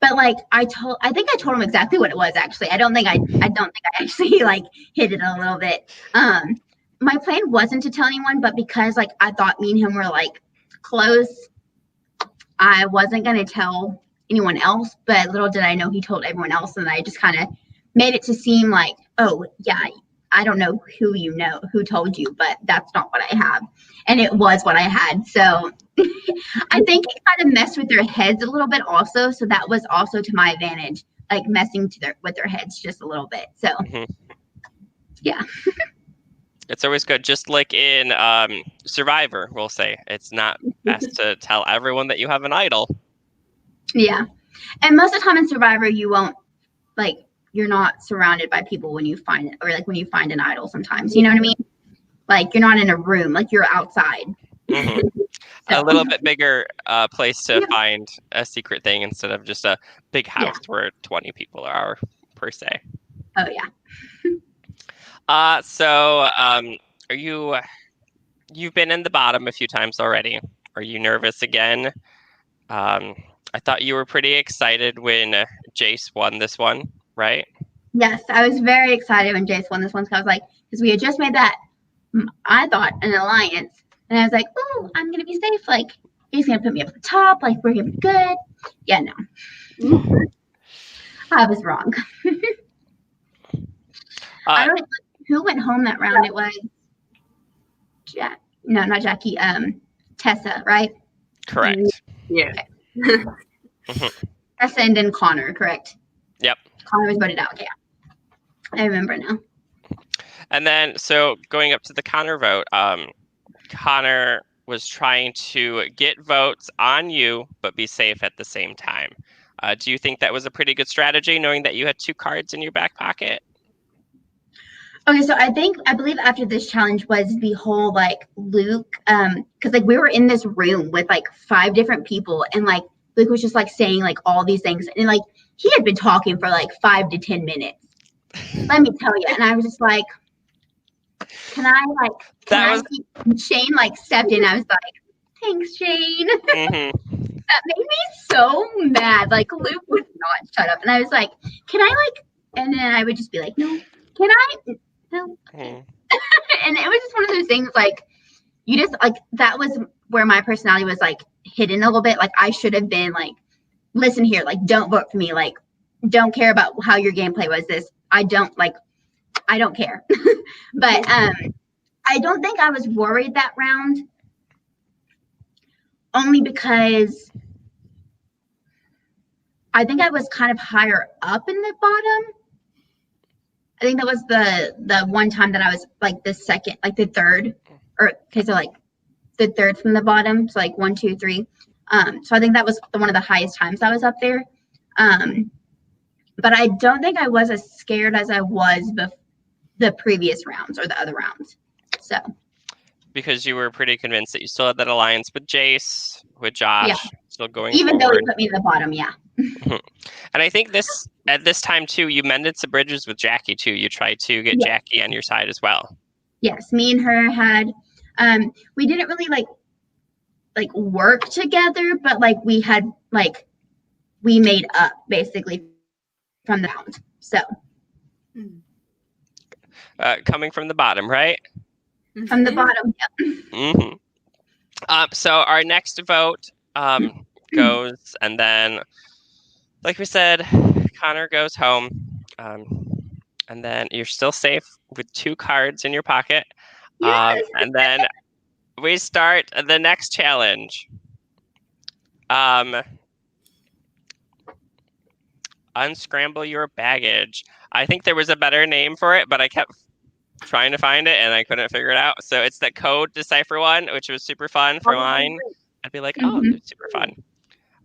But like I think I told him exactly what it was. Actually, I don't think I actually like hid it a little bit. My plan wasn't to tell anyone, but because like I thought me and him were like close, I wasn't gonna tell anyone else. But little did I know he told everyone else, and I just kind of made it to seem like, oh yeah, I don't know who told you, but that's not what I have, and it was what I had. So I think it kind of messed with their heads a little bit also. So that was also to my advantage, like messing with their heads just a little bit. So yeah. It's always good. Just like in Survivor, we'll say it's not best to tell everyone that you have an idol. Yeah. And most of the time in Survivor, you won't, like, you're not surrounded by people when you find it, or like when you find an idol sometimes, you know what I mean? Like you're not in a room, like you're outside. So. A little bit bigger place to find a secret thing instead of just a big house where 20 people are per se. Oh yeah. So are you've been in the bottom a few times already. Are you nervous again? I thought you were pretty excited when Jace won this one, right? Yes, I was very excited when Jace won this one, because I was like, because we had just made that, I thought, an alliance. And I was like, oh, I'm going to be safe. Like, he's going to put me up at the top. Like, we're going to be good. Yeah, no. I was wrong. I don't who went home that round? It was not Jackie. Tessa, right? Correct. Yeah. Tessa and then Connor, correct? Yep. Connor was voted out. Okay, I remember now. And then, so going up to the Connor vote, Connor was trying to get votes on you, but be safe at the same time. Do you think that was a pretty good strategy, knowing that you had 2 cards in your back pocket? Okay, so I believe after this challenge was the whole like Luke, because like we were in this room with like 5 different people, and like Luke was just like saying like all these things, and like he had been talking for like 5 to 10 minutes. Let me tell you, and I was just like, can I keep Shane like stepped in. I was like, thanks, Shane. Mm-hmm. That made me so mad. Like Luke would not shut up, and I was like, can I like? And then I would just be like, no, can I? No. And it was just one of those things like you just like that was where my personality was like hidden a little bit. Like I should have been like, listen here, like don't vote for me, like don't care about how your gameplay was. I don't care. But I don't think I was worried that round, only because I think I was kind of higher up in the bottom. I think that was the one time that I was like the second, like the third, or okay, so like the third from the bottom, so like 1, 2, 3. So I think that was one of the highest times I was up there. But I don't think I was as scared as I was the previous rounds or the other rounds. So because you were pretty convinced that you still had that alliance with Jace, with Josh, still going even forward. though he put me at the bottom, yeah. And I think at this time too, you mended some bridges with Jackie too. You tried to get Jackie on your side as well. Yes, me and her had we didn't really like work together, but like we had like we made up basically from the round. So coming from the bottom, right? From the bottom, yeah. Mm-hmm. So our next vote goes, and then, like we said, Connor goes home, and then you're still safe with 2 cards in your pocket. Yes. And then we start the next challenge. Unscramble your baggage. I think there was a better name for it, but I kept trying to find it and I couldn't figure it out. So it's the code decipher one, which was super fun for mine. I'd be like, oh, it's super fun.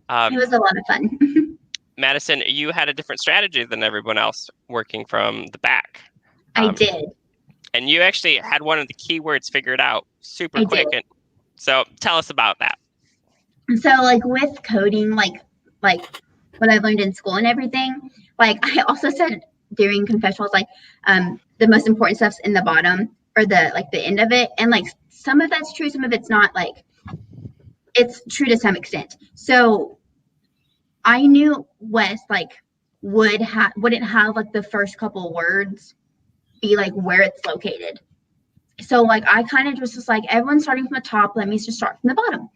It was a lot of fun. Madyson, you had a different strategy than everyone else working from the back. I did. And you actually had one of the keywords figured out super quick. And so tell us about that. So like with coding, like what I learned in school and everything, like I also said during confessionals, like the most important stuff's in the bottom or the end of it. And like some of that's true, some of it's not. Like it's true to some extent. So I knew West like wouldn't have like the first couple words be like where it's located. So like I kind of just was like, everyone's starting from the top, let me just start from the bottom.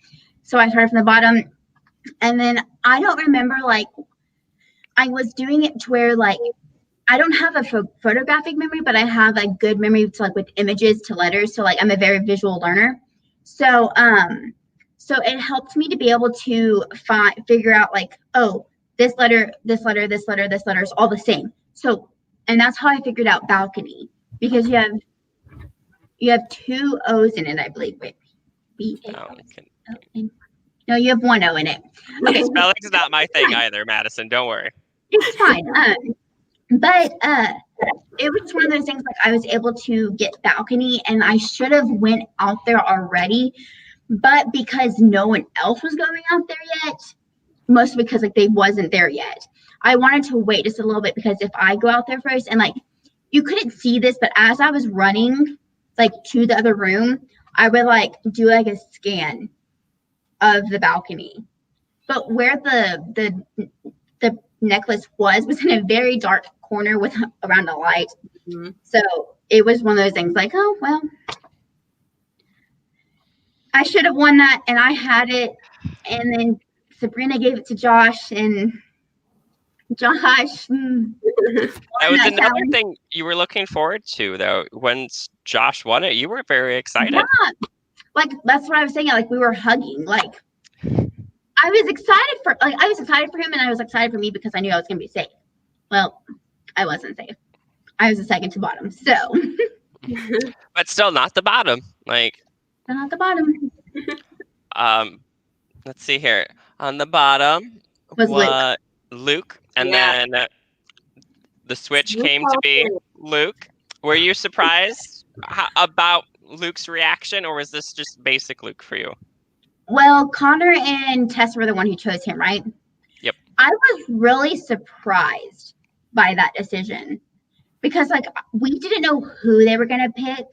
So I started from the bottom, and then I don't remember, like I was doing it to where like I don't have a photographic memory, but I have a good memory to like with images to letters. So like I'm a very visual learner. So so it helped me to be able to figure out like, oh, this letter, this letter, this letter, this letter is all the same. So, and that's how I figured out balcony, because you have 2 O's in it, I believe. Wait, B-A-O-N. No, you have 1 O in it. Okay. Spelling's not my thing either, Madyson. Don't worry. It's fine. But it was one of those things like I was able to get balcony, and I should have went out there already, but because no one else was going out there yet, mostly because like they wasn't there yet, I wanted to wait just a little bit, because if I go out there first, and like you couldn't see this, but as I was running like to the other room, I would like do like a scan of the balcony, but where the necklace was in a very dark corner with around a light. So it was one of those things like, oh well, I should have won that, and I had it, and then Sabrina gave it to Josh, and Josh. That was another thing you were looking forward to, though. When Josh won it, you were very excited. Yeah. Like, that's what I was saying. Like, we were hugging. Like, I was excited for him, and I was excited for me because I knew I was going to be safe. Well, I wasn't safe. I was the second to bottom, so. But still not the bottom. Like. Still not the bottom. Let's see here. On the bottom was Luke, and then the switch came to be Luke. Were you surprised about Luke's reaction, or was this just basic Luke for you? Well, Connor and Tess were the one who chose him, right? Yep. I was really surprised by that decision because, like, we didn't know who they were gonna pick,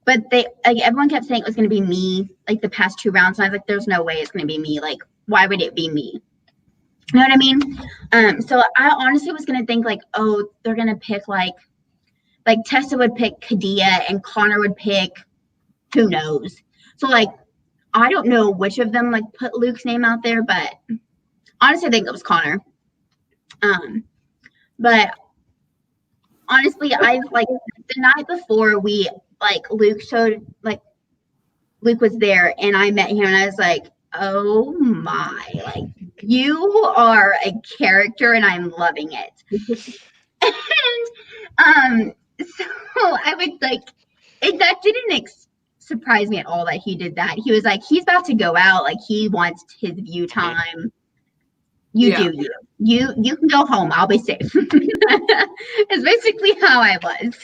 but everyone kept saying it was gonna be me, like the past 2 rounds. And I was like, "There's no way it's gonna be me. Like, why would it be me?" You know what I mean? So I honestly was gonna think like, oh, they're gonna pick like Tessa would pick Kadia and Connor would pick who knows. So like, I don't know which of them like put Luke's name out there, but honestly, I think it was Connor. But honestly, I like the night before we like Luke was there and I met him and I was like, oh my, like you are a character and I'm loving it. And so I was like, that didn't surprise me at all that he did that. He was like, he's about to go out, like he wants his view time. You can go home. I'll be safe. It's basically how I was.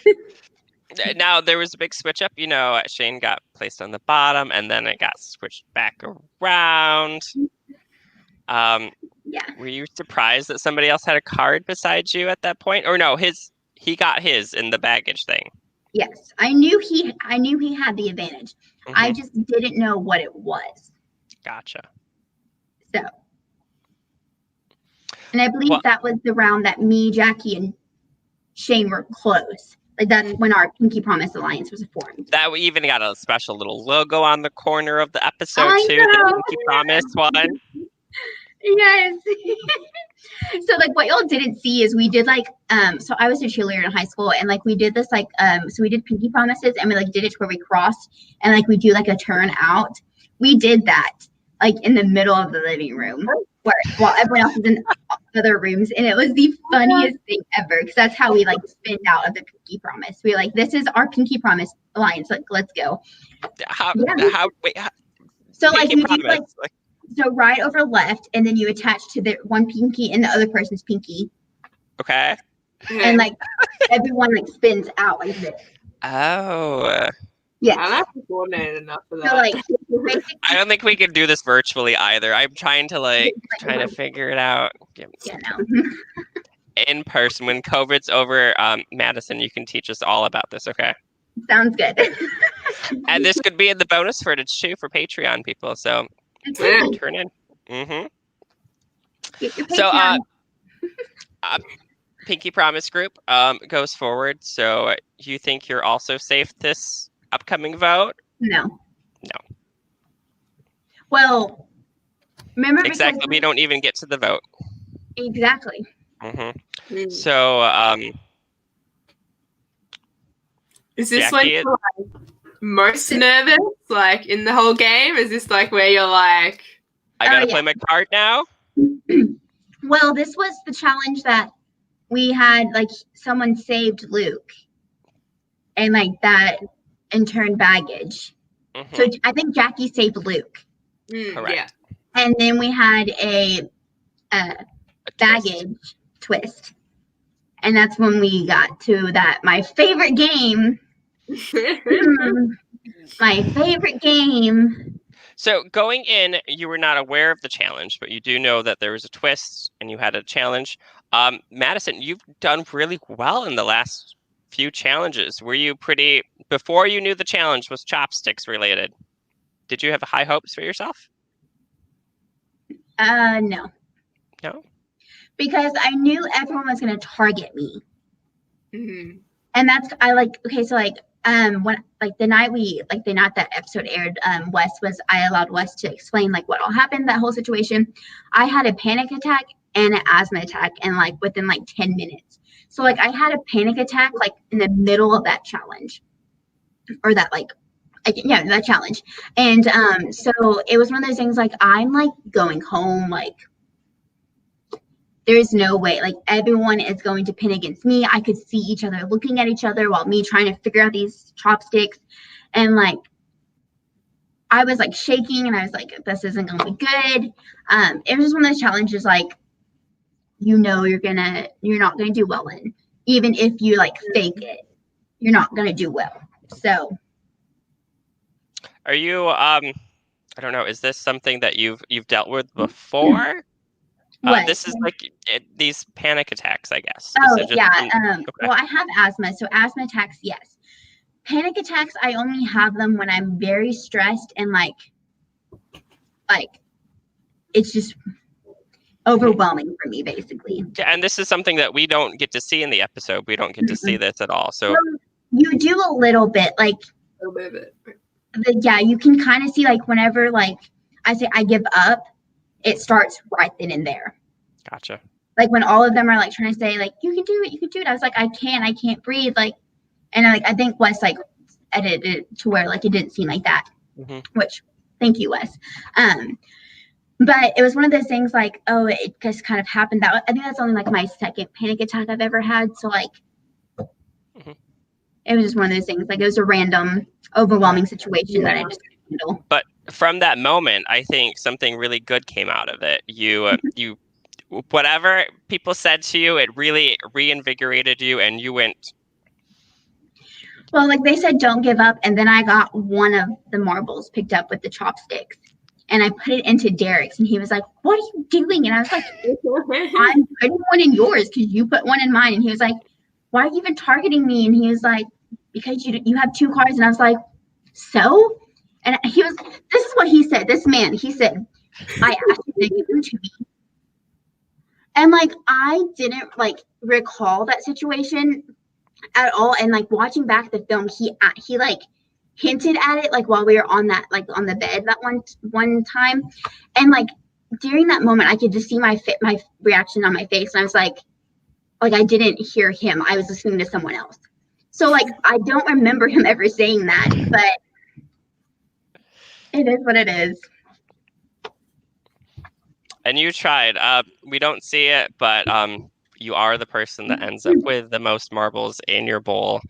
Now there was a big switch up. You know, Shane got placed on the bottom, and then it got switched back around. Were you surprised that somebody else had a card besides you at that point, or no? He got his in the baggage thing. Yes, I knew he had the advantage. Mm-hmm. I just didn't know what it was. Gotcha. So. And I believe that was the round that me, Jackie, and Shane were close. Like that's when our Pinky Promise Alliance was formed. That we even got a special little logo on the corner of the episode too. The Pinky Promise one. Yes. So like what y'all didn't see is we did like so I was a cheerleader in high school and like we did this like so we did Pinky Promises and we like did it where we crossed and like we do like a turn out. We did that like in the middle of the living room. While everyone else was in other rooms, and it was the funniest thing ever because that's how we like spinned out of the Pinky Promise. We were like, "This is our Pinky Promise Alliance. Like, let's go." So like you do like so right over left, and then you attach to the one pinky and the other person's pinky. Okay. And like everyone like spins out like this. Oh. Yeah. I'm not coordinated enough for that. So like, I don't think we can do this virtually either. I'm trying to figure it out. In person when COVID's over, Madyson, you can teach us all about this, okay? Sounds good. And this could be in the bonus footage too for Patreon people. So turn in. Mm-hmm. So Pinky Promise Group goes forward. So you think you're also safe this upcoming vote? No. Well, remember exactly. We don't even get to the vote. Exactly. Mm-hmm. So, is this when you're like most nervous, like in the whole game? Is this like where you're like, I gotta play my card now? Well, this was the challenge that we had. Like someone saved Luke, and like that in turn baggage. Mm-hmm. So I think Jackie saved Luke. Correct. Yeah. And then we had a baggage twist. And that's when we got to that, my favorite game. My favorite game. So going in, you were not aware of the challenge, but you do know that there was a twist and you had a challenge. Madyson, you've done really well in the last few challenges. Were you before you knew the challenge was chopsticks related? Did you have high hopes for yourself? No. No? Because I knew everyone was going to target me. Mm-hmm. And when like the night that episode aired, I allowed Wes to explain like what all happened, that whole situation. I had a panic attack and an asthma attack, and like within like 10 minutes. So like I had a panic attack like in the middle of that challenge, or that like that challenge. And so it was one of those things, like I'm like going home, like there's no way, like everyone is going to pin against me. I could see each other looking at each other while me trying to figure out these chopsticks, and like I was like shaking, and I was like, this isn't gonna be good. It was just one of those challenges, like you're not gonna do well in, even if you like fake it, you're not gonna do well. So are you I don't know, is this something that you've dealt with before? This is like these panic attacks, I guess. Oh yeah. Okay. Well, I have asthma, so asthma attacks, yes. Panic attacks, I only have them when I'm very stressed and like it's just overwhelming for me, basically. Yeah, and this is something that we don't get to see in the episode. We don't get to see this at all. So you do a little bit, like A little bit. yeah, you can kind of see like whenever like I say I give up, it starts right then and there. Gotcha. Like when all of them are like trying to say like you can do it, I was like I can't breathe, like, and I think Wes like edited it to where like it didn't seem like that, which thank you, Wes. But it was one of those things like, oh, it just kind of happened. That I think that's only like my second panic attack I've ever had. So like it was just one of those things, like it was a random overwhelming situation that I just couldn't handle. But from that moment, I think something really good came out of it. You whatever people said to you, it really reinvigorated you, and you went. Well, like they said, don't give up, and then I got one of the marbles picked up with the chopsticks, and I put it into Derek's, and he was like, "What are you doing?" And I was like, "I'm putting one in yours because you put one in mine." And he was like, "Why are you even targeting me?" And he was like, "Because you have two cards." And I was like, "So?" And he was. This is what he said. This man, he said, "I asked you to give them to me." And like I didn't like recall that situation at all. And like watching back the film, he like hinted at it like while we were on that like on the bed that one time, and like during that moment, I could just see my reaction on my face, and I was like I didn't hear him. I was listening to someone else. So like I don't remember him ever saying that, but it is what it is. And you tried. We don't see it, but you are the person that ends up with the most marbles in your bowl.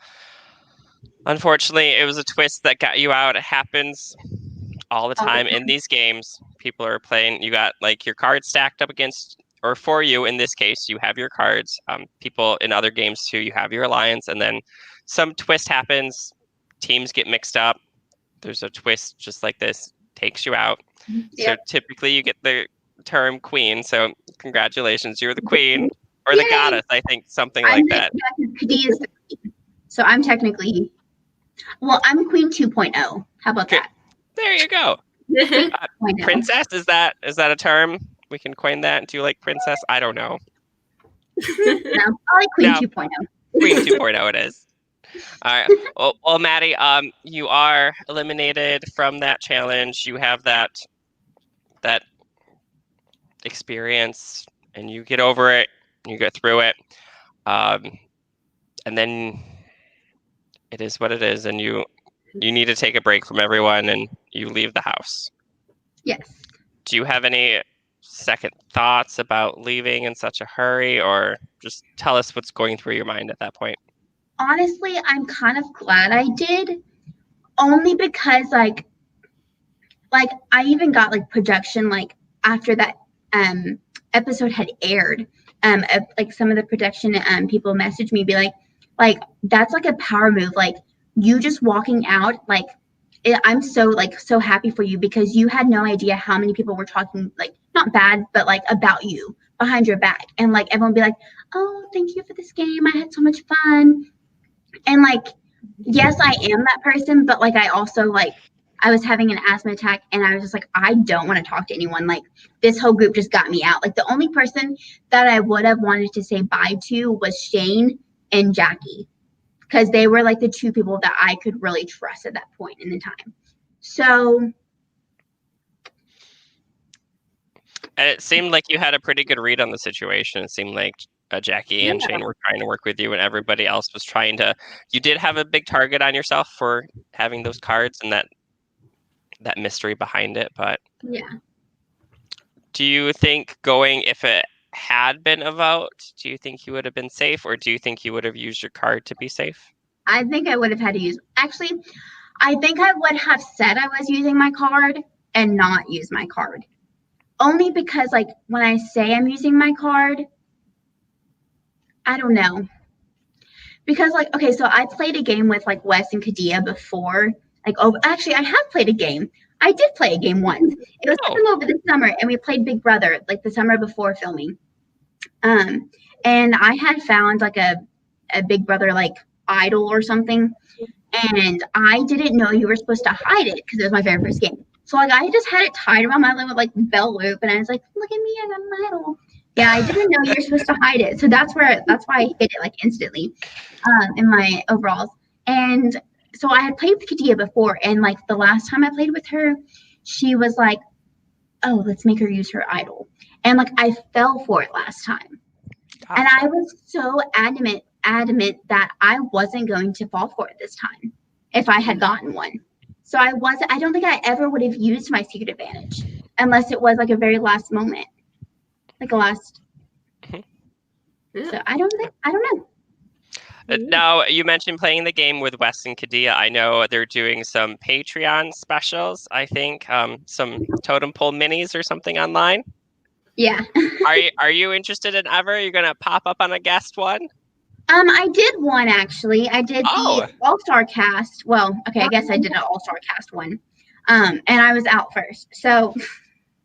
Unfortunately, it was a twist that got you out. It happens all the time in these games. People are playing. You got like your cards stacked up against, or for you in this case, you have your cards. People in other games too, you have your alliance, and then some twist happens. Teams get mixed up. There's a twist just like this, takes you out. So typically you get the term queen, so congratulations, you're the queen, or the goddess, I think, something like that. Khadijah is the queen. So I'm technically, well, I'm queen 2.0. How about that? There you go. Princess, is that a term? We can coin that. Do you like princess? I don't know. No, I like queen 2.0. Queen 2.0 it is. All right. Well, Maddie, you are eliminated from that challenge. You have that experience, and you get over it, you get through it, and then it is what it is, and you need to take a break from everyone, and you leave the house. Yes. Do you have any second thoughts about leaving in such a hurry, or just tell us what's going through your mind at that point? Honestly, I'm kind of glad I did, only because like I even got like production like after that episode had aired, like some of the production people messaged me, be like that's like a power move, like you just walking out, like I'm so happy for you, because you had no idea how many people were talking, like not bad, but like about you behind your back, and like everyone be like, oh, thank you for this game, I had so much fun. And like, yes, I am that person, but like I also like I was having an asthma attack, and I was just like, I don't want to talk to anyone. Like this whole group just got me out. Like the only person that I would have wanted to say bye to was Shane and Jackie, because they were like the two people that I could really trust at that point in the time. So And it seemed like you had a pretty good read on the situation. It seemed like Jackie and Shane were trying to work with you, and everybody else was trying to. You did have a big target on yourself for having those cards and that mystery behind it. But Yeah. do you think if it had been a vote, do you think you would have been safe, or do you think you would have used your card to be safe? I think I would have had to use. Actually, I think I would have said I was using my card and not use my card. Only because, like, when I say I'm using my card, I don't know. Because, like, okay, so I played a game with, like, Wes and Kadia before. Like, oh, actually, I have played a game. I did play a game once. It was over the summer, and we played Big Brother, like, the summer before filming. And I had found, like, a Big Brother, like, idol or something. And I didn't know you were supposed to hide it because it was my very first game. So, like, I just had it tied around my leg with, like, belt loop, and I was like, look at me, I got an idol. Yeah, I didn't know you were supposed to hide it. So that's why I hid it, like, instantly in my overalls. And so I had played with Kadia before, and, like, the last time I played with her, she was like, oh, let's make her use her idol. And, like, I fell for it last time. And I was so adamant that I wasn't going to fall for it this time if I had gotten one. So I don't think I ever would have used my secret advantage unless it was like a very last moment. Like a last. So I don't know. Now, you mentioned playing the game with Wes and Kadia. I know they're doing some Patreon specials, I think, some Totem Pole minis or something online. Yeah. Are you interested in ever? Are you going to pop up on a guest one? I did one, actually. I did the All-Star cast. Well, okay, I guess I did an All-Star cast one. And I was out first. So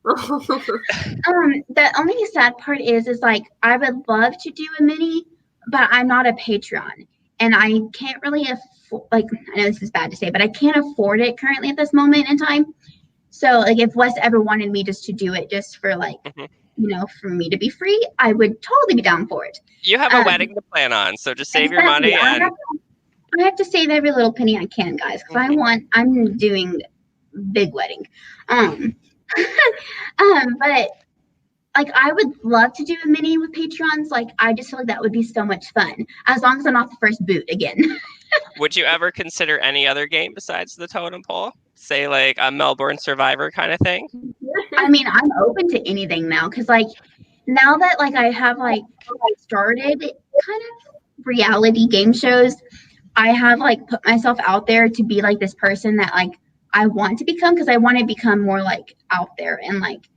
the only sad part is like I would love to do a mini, but I'm not a Patreon. And I can't really afford, like, I know this is bad to say, but I can't afford it currently at this moment in time. So, like, if Wes ever wanted me just to do it just for, like, you know, for me to be free, I would totally be down for it. You have a wedding to plan on, so just save your money. And I have to save every little penny I can, guys, because I'm doing big wedding. But like I would love to do a mini with Patreons. Like I just feel like that would be so much fun, as long as I'm not the first boot again. Would you ever consider any other game besides the Totem Pole? Say like a Melbourne Survivor kind of thing? I mean, I'm open to anything now, because like now that like I have like started kind of reality game shows, I have like put myself out there to be like this person that like I want to become, because I want to become more like out there and like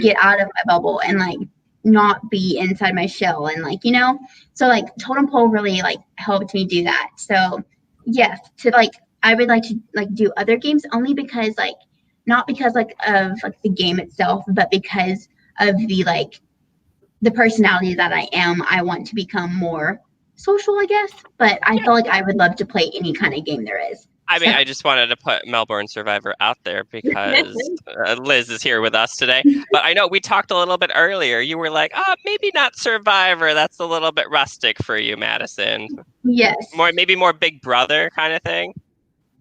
get out of my bubble and like not be inside my shell and like, you know, so like Totem Pole really like helped me do that. So yes, to like I would like to like do other games, only because like not because like of like the game itself, but because of the like the personality that I am. I want to become more social, I guess, but I feel like I would love to play any kind of game there is. I mean, I just wanted to put Melbourne Survivor out there because Liz is here with us today. But I know we talked a little bit earlier. You were like, oh, maybe not Survivor. That's a little bit rustic for you, Madyson. Yes. Maybe more Big Brother kind of thing.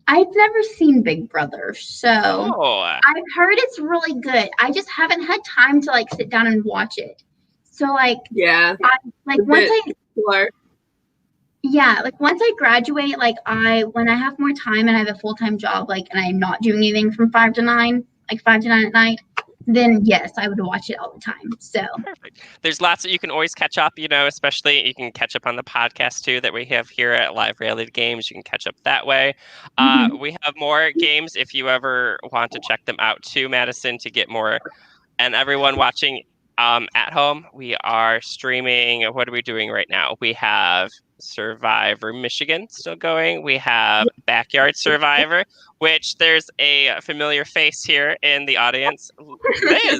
I've never seen Big Brother, so I've heard it's really good. I just haven't had time to like sit down and watch it. So like, once I graduate, like when I have more time and I have a full-time job, like, and I'm not doing anything from 5 to 9, like 5 to 9 at night, then yes, I would watch it all the time. So perfect. There's lots that you can always catch up, you know, especially you can catch up on the podcast too that we have here at Live Reality Games. You can catch up that way. We have more games if you ever want to check them out too, Madyson, to get more. And everyone watching at home, we are streaming. What are we doing right now? We have Survivor Michigan still going. We have Backyard Survivor, which there's a familiar face here in the audience. Liz,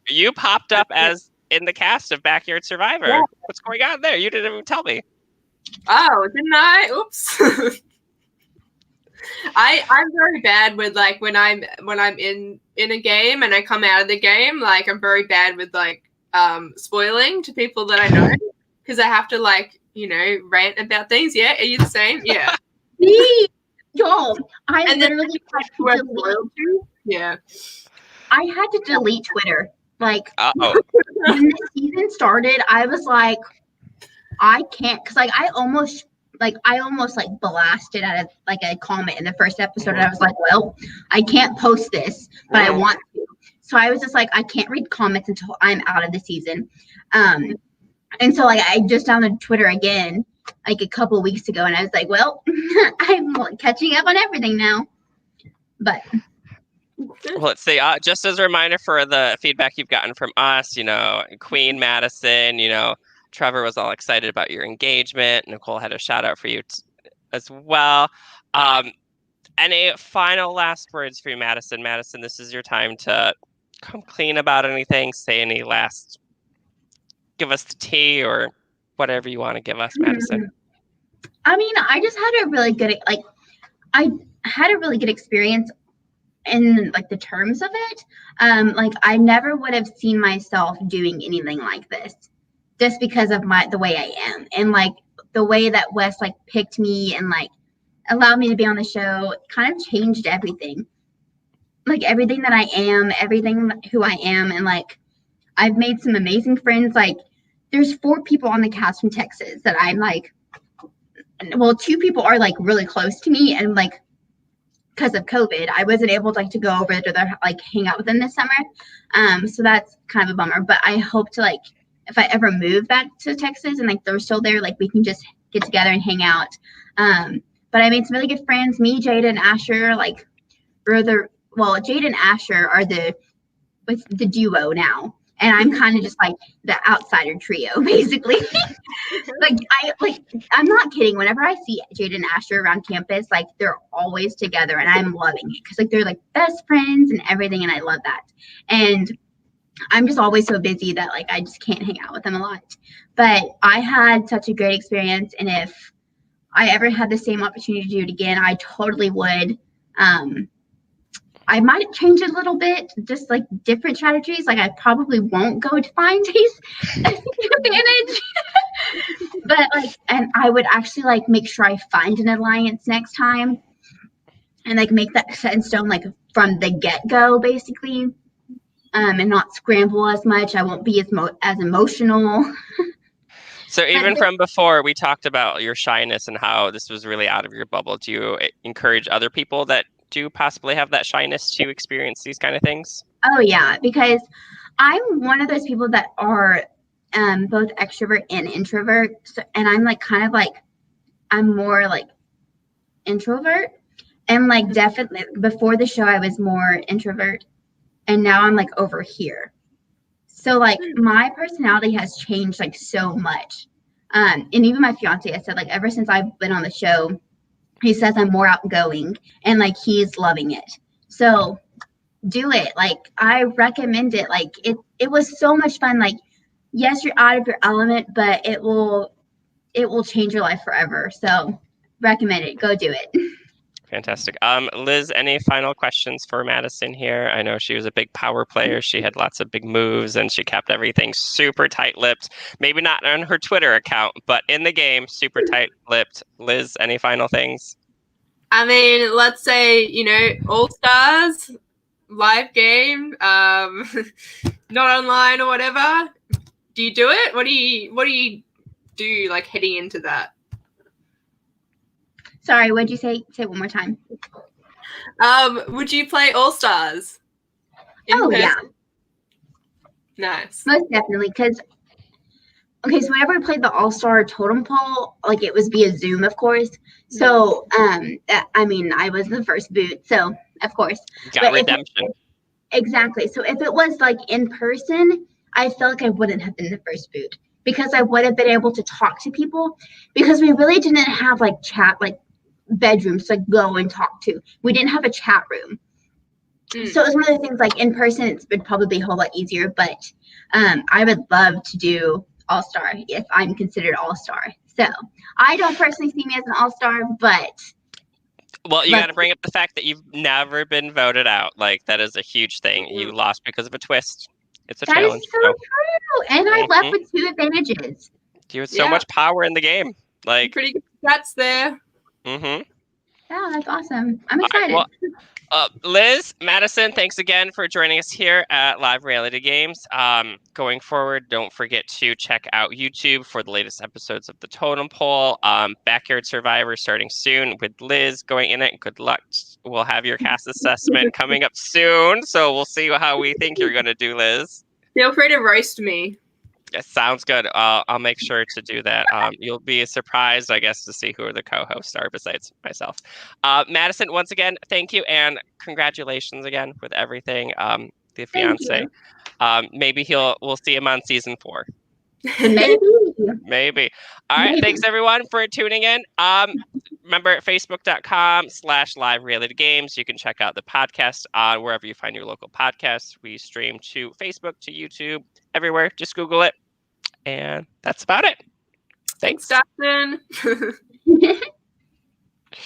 you popped up as in the cast of Backyard Survivor. Yeah. What's going on there? You didn't even tell me. Oh, didn't I? Oops. I'm very bad with like when I'm in a game and I come out of the game, like I'm very bad with like spoiling to people that I know, because I have to like, you know, rant about things. Yeah, are you the same? Yeah. Me, y'all. I literally had to delete. Yeah. I had to delete Twitter Like, Uh-oh. when the season started, I was like, I can't, because like I almost blasted at a comment in the first episode, and I was like, well, I can't post this, but I want to. So I was just like, I can't read comments until I'm out of the season. And so like I just downloaded Twitter again like a couple weeks ago, and I was like, well, I'm catching up on everything now. But well, let's see. Just as a reminder for the feedback you've gotten from us, Queen Madyson, Trevor was all excited about your engagement. Nicole had a shout out for you as well. Any final last words for you, Madyson? Madyson, this is your time to come clean about anything. Say any last, give us the tea or whatever you want to give us, Madyson. I mean, I just had a really good, experience in like the terms of it. Like I never would have seen myself doing anything like this just because of the way I am, and like the way that Wes like picked me and like allowed me to be on the show kind of changed everything. Like everything that I am, everything who I am, and like I've made some amazing friends. Like there's 4 people on the cast from Texas that I'm like, well, 2 people are like really close to me, and like because of COVID, I wasn't able to to go over to their hang out with them this summer. So that's kind of a bummer. But I hope to if I ever move back to Texas and they're still there, we can just get together and hang out. But I made some really good friends. Me, Jada, and Asher, Jada and Asher are the duo now. And I'm kind of just the outsider trio, basically. I'm not kidding. Whenever I see Jada and Asher around campus, they're always together, and I'm loving it because they're best friends and everything, and I love that. And I'm just always so busy that I just can't hang out with them a lot. But I had such a great experience, and if I ever had the same opportunity to do it again, I totally would. I might change it a little bit, just different strategies. I probably won't go to find these advantage, but and I would actually make sure I find an alliance next time, and make that set in stone from the get go, basically, and not scramble as much. I won't be as emotional. So even from before, we talked about your shyness and how this was really out of your bubble. Do you encourage other people that do possibly have that shyness to experience these kind of things? Oh yeah, because I'm one of those people that are both extrovert and introvert. So, and I'm I'm more introvert, and definitely before the show I was more introvert, and now I'm over here. So my personality has changed so much. And even my fiance, I said ever since I've been on the show, he says I'm more outgoing, and he's loving it. So do it. I recommend it. It was so much fun. Yes, you're out of your element, but it will change your life forever. So recommend it. Go do it. Fantastic. Liz, any final questions for Madyson here? I know she was a big power player. She had lots of big moves, and she kept everything super tight-lipped. Maybe not on her Twitter account, but in the game, super tight-lipped. Liz, any final things? I mean, let's say, All-Stars, live game, not online or whatever. Do you do it? What do you do heading into that? Sorry, what'd you say? Say it one more time. Would you play All-Stars? Oh, yeah. Nice. Most definitely, because, okay, so whenever I played the All-Star Totem Pole, it was via Zoom, of course. So, I was the first boot, so, of course. Got redemption. Exactly. So if it was, in person, I feel I wouldn't have been the first boot, because I would have been able to talk to people, because we really didn't have, chat, bedrooms to go and talk to. We didn't have a chat room. So it was one of the things in person it would probably be a whole lot easier, but I would love to do All-Star if I'm considered All-Star. So I don't personally see me as an All-Star, but well, you got to bring up the fact that you've never been voted out. That is a huge thing. You lost because of a twist. It's a challenge. That is so true. And I left with 2 advantages. You had so much power in the game. Pretty good stats there. Mm-hmm. Yeah, that's awesome. I'm All right, excited. well, Liz, Madyson, thanks again for joining us here at Live Reality Games. Going forward, don't forget to check out YouTube for the latest episodes of the Totem Pole. Backyard Survivor starting soon with Liz going in it. Good luck. We'll have your cast assessment coming up soon, so we'll see how we think you're going to do, Liz. Feel free to roast me. It sounds good. I'll make sure to do that. You'll be surprised, I guess, to see who the co-hosts are besides myself. Madyson, once again, thank you and congratulations again with everything. The fiance. Maybe we'll see him on season 4. Maybe. Maybe. All right. Maybe. Thanks everyone for tuning in. Remember facebook.com/live reality games. You can check out the podcast on wherever you find your local podcasts. We stream to Facebook, to YouTube, everywhere. Just Google it. And that's about it. Thanks. Dustyn.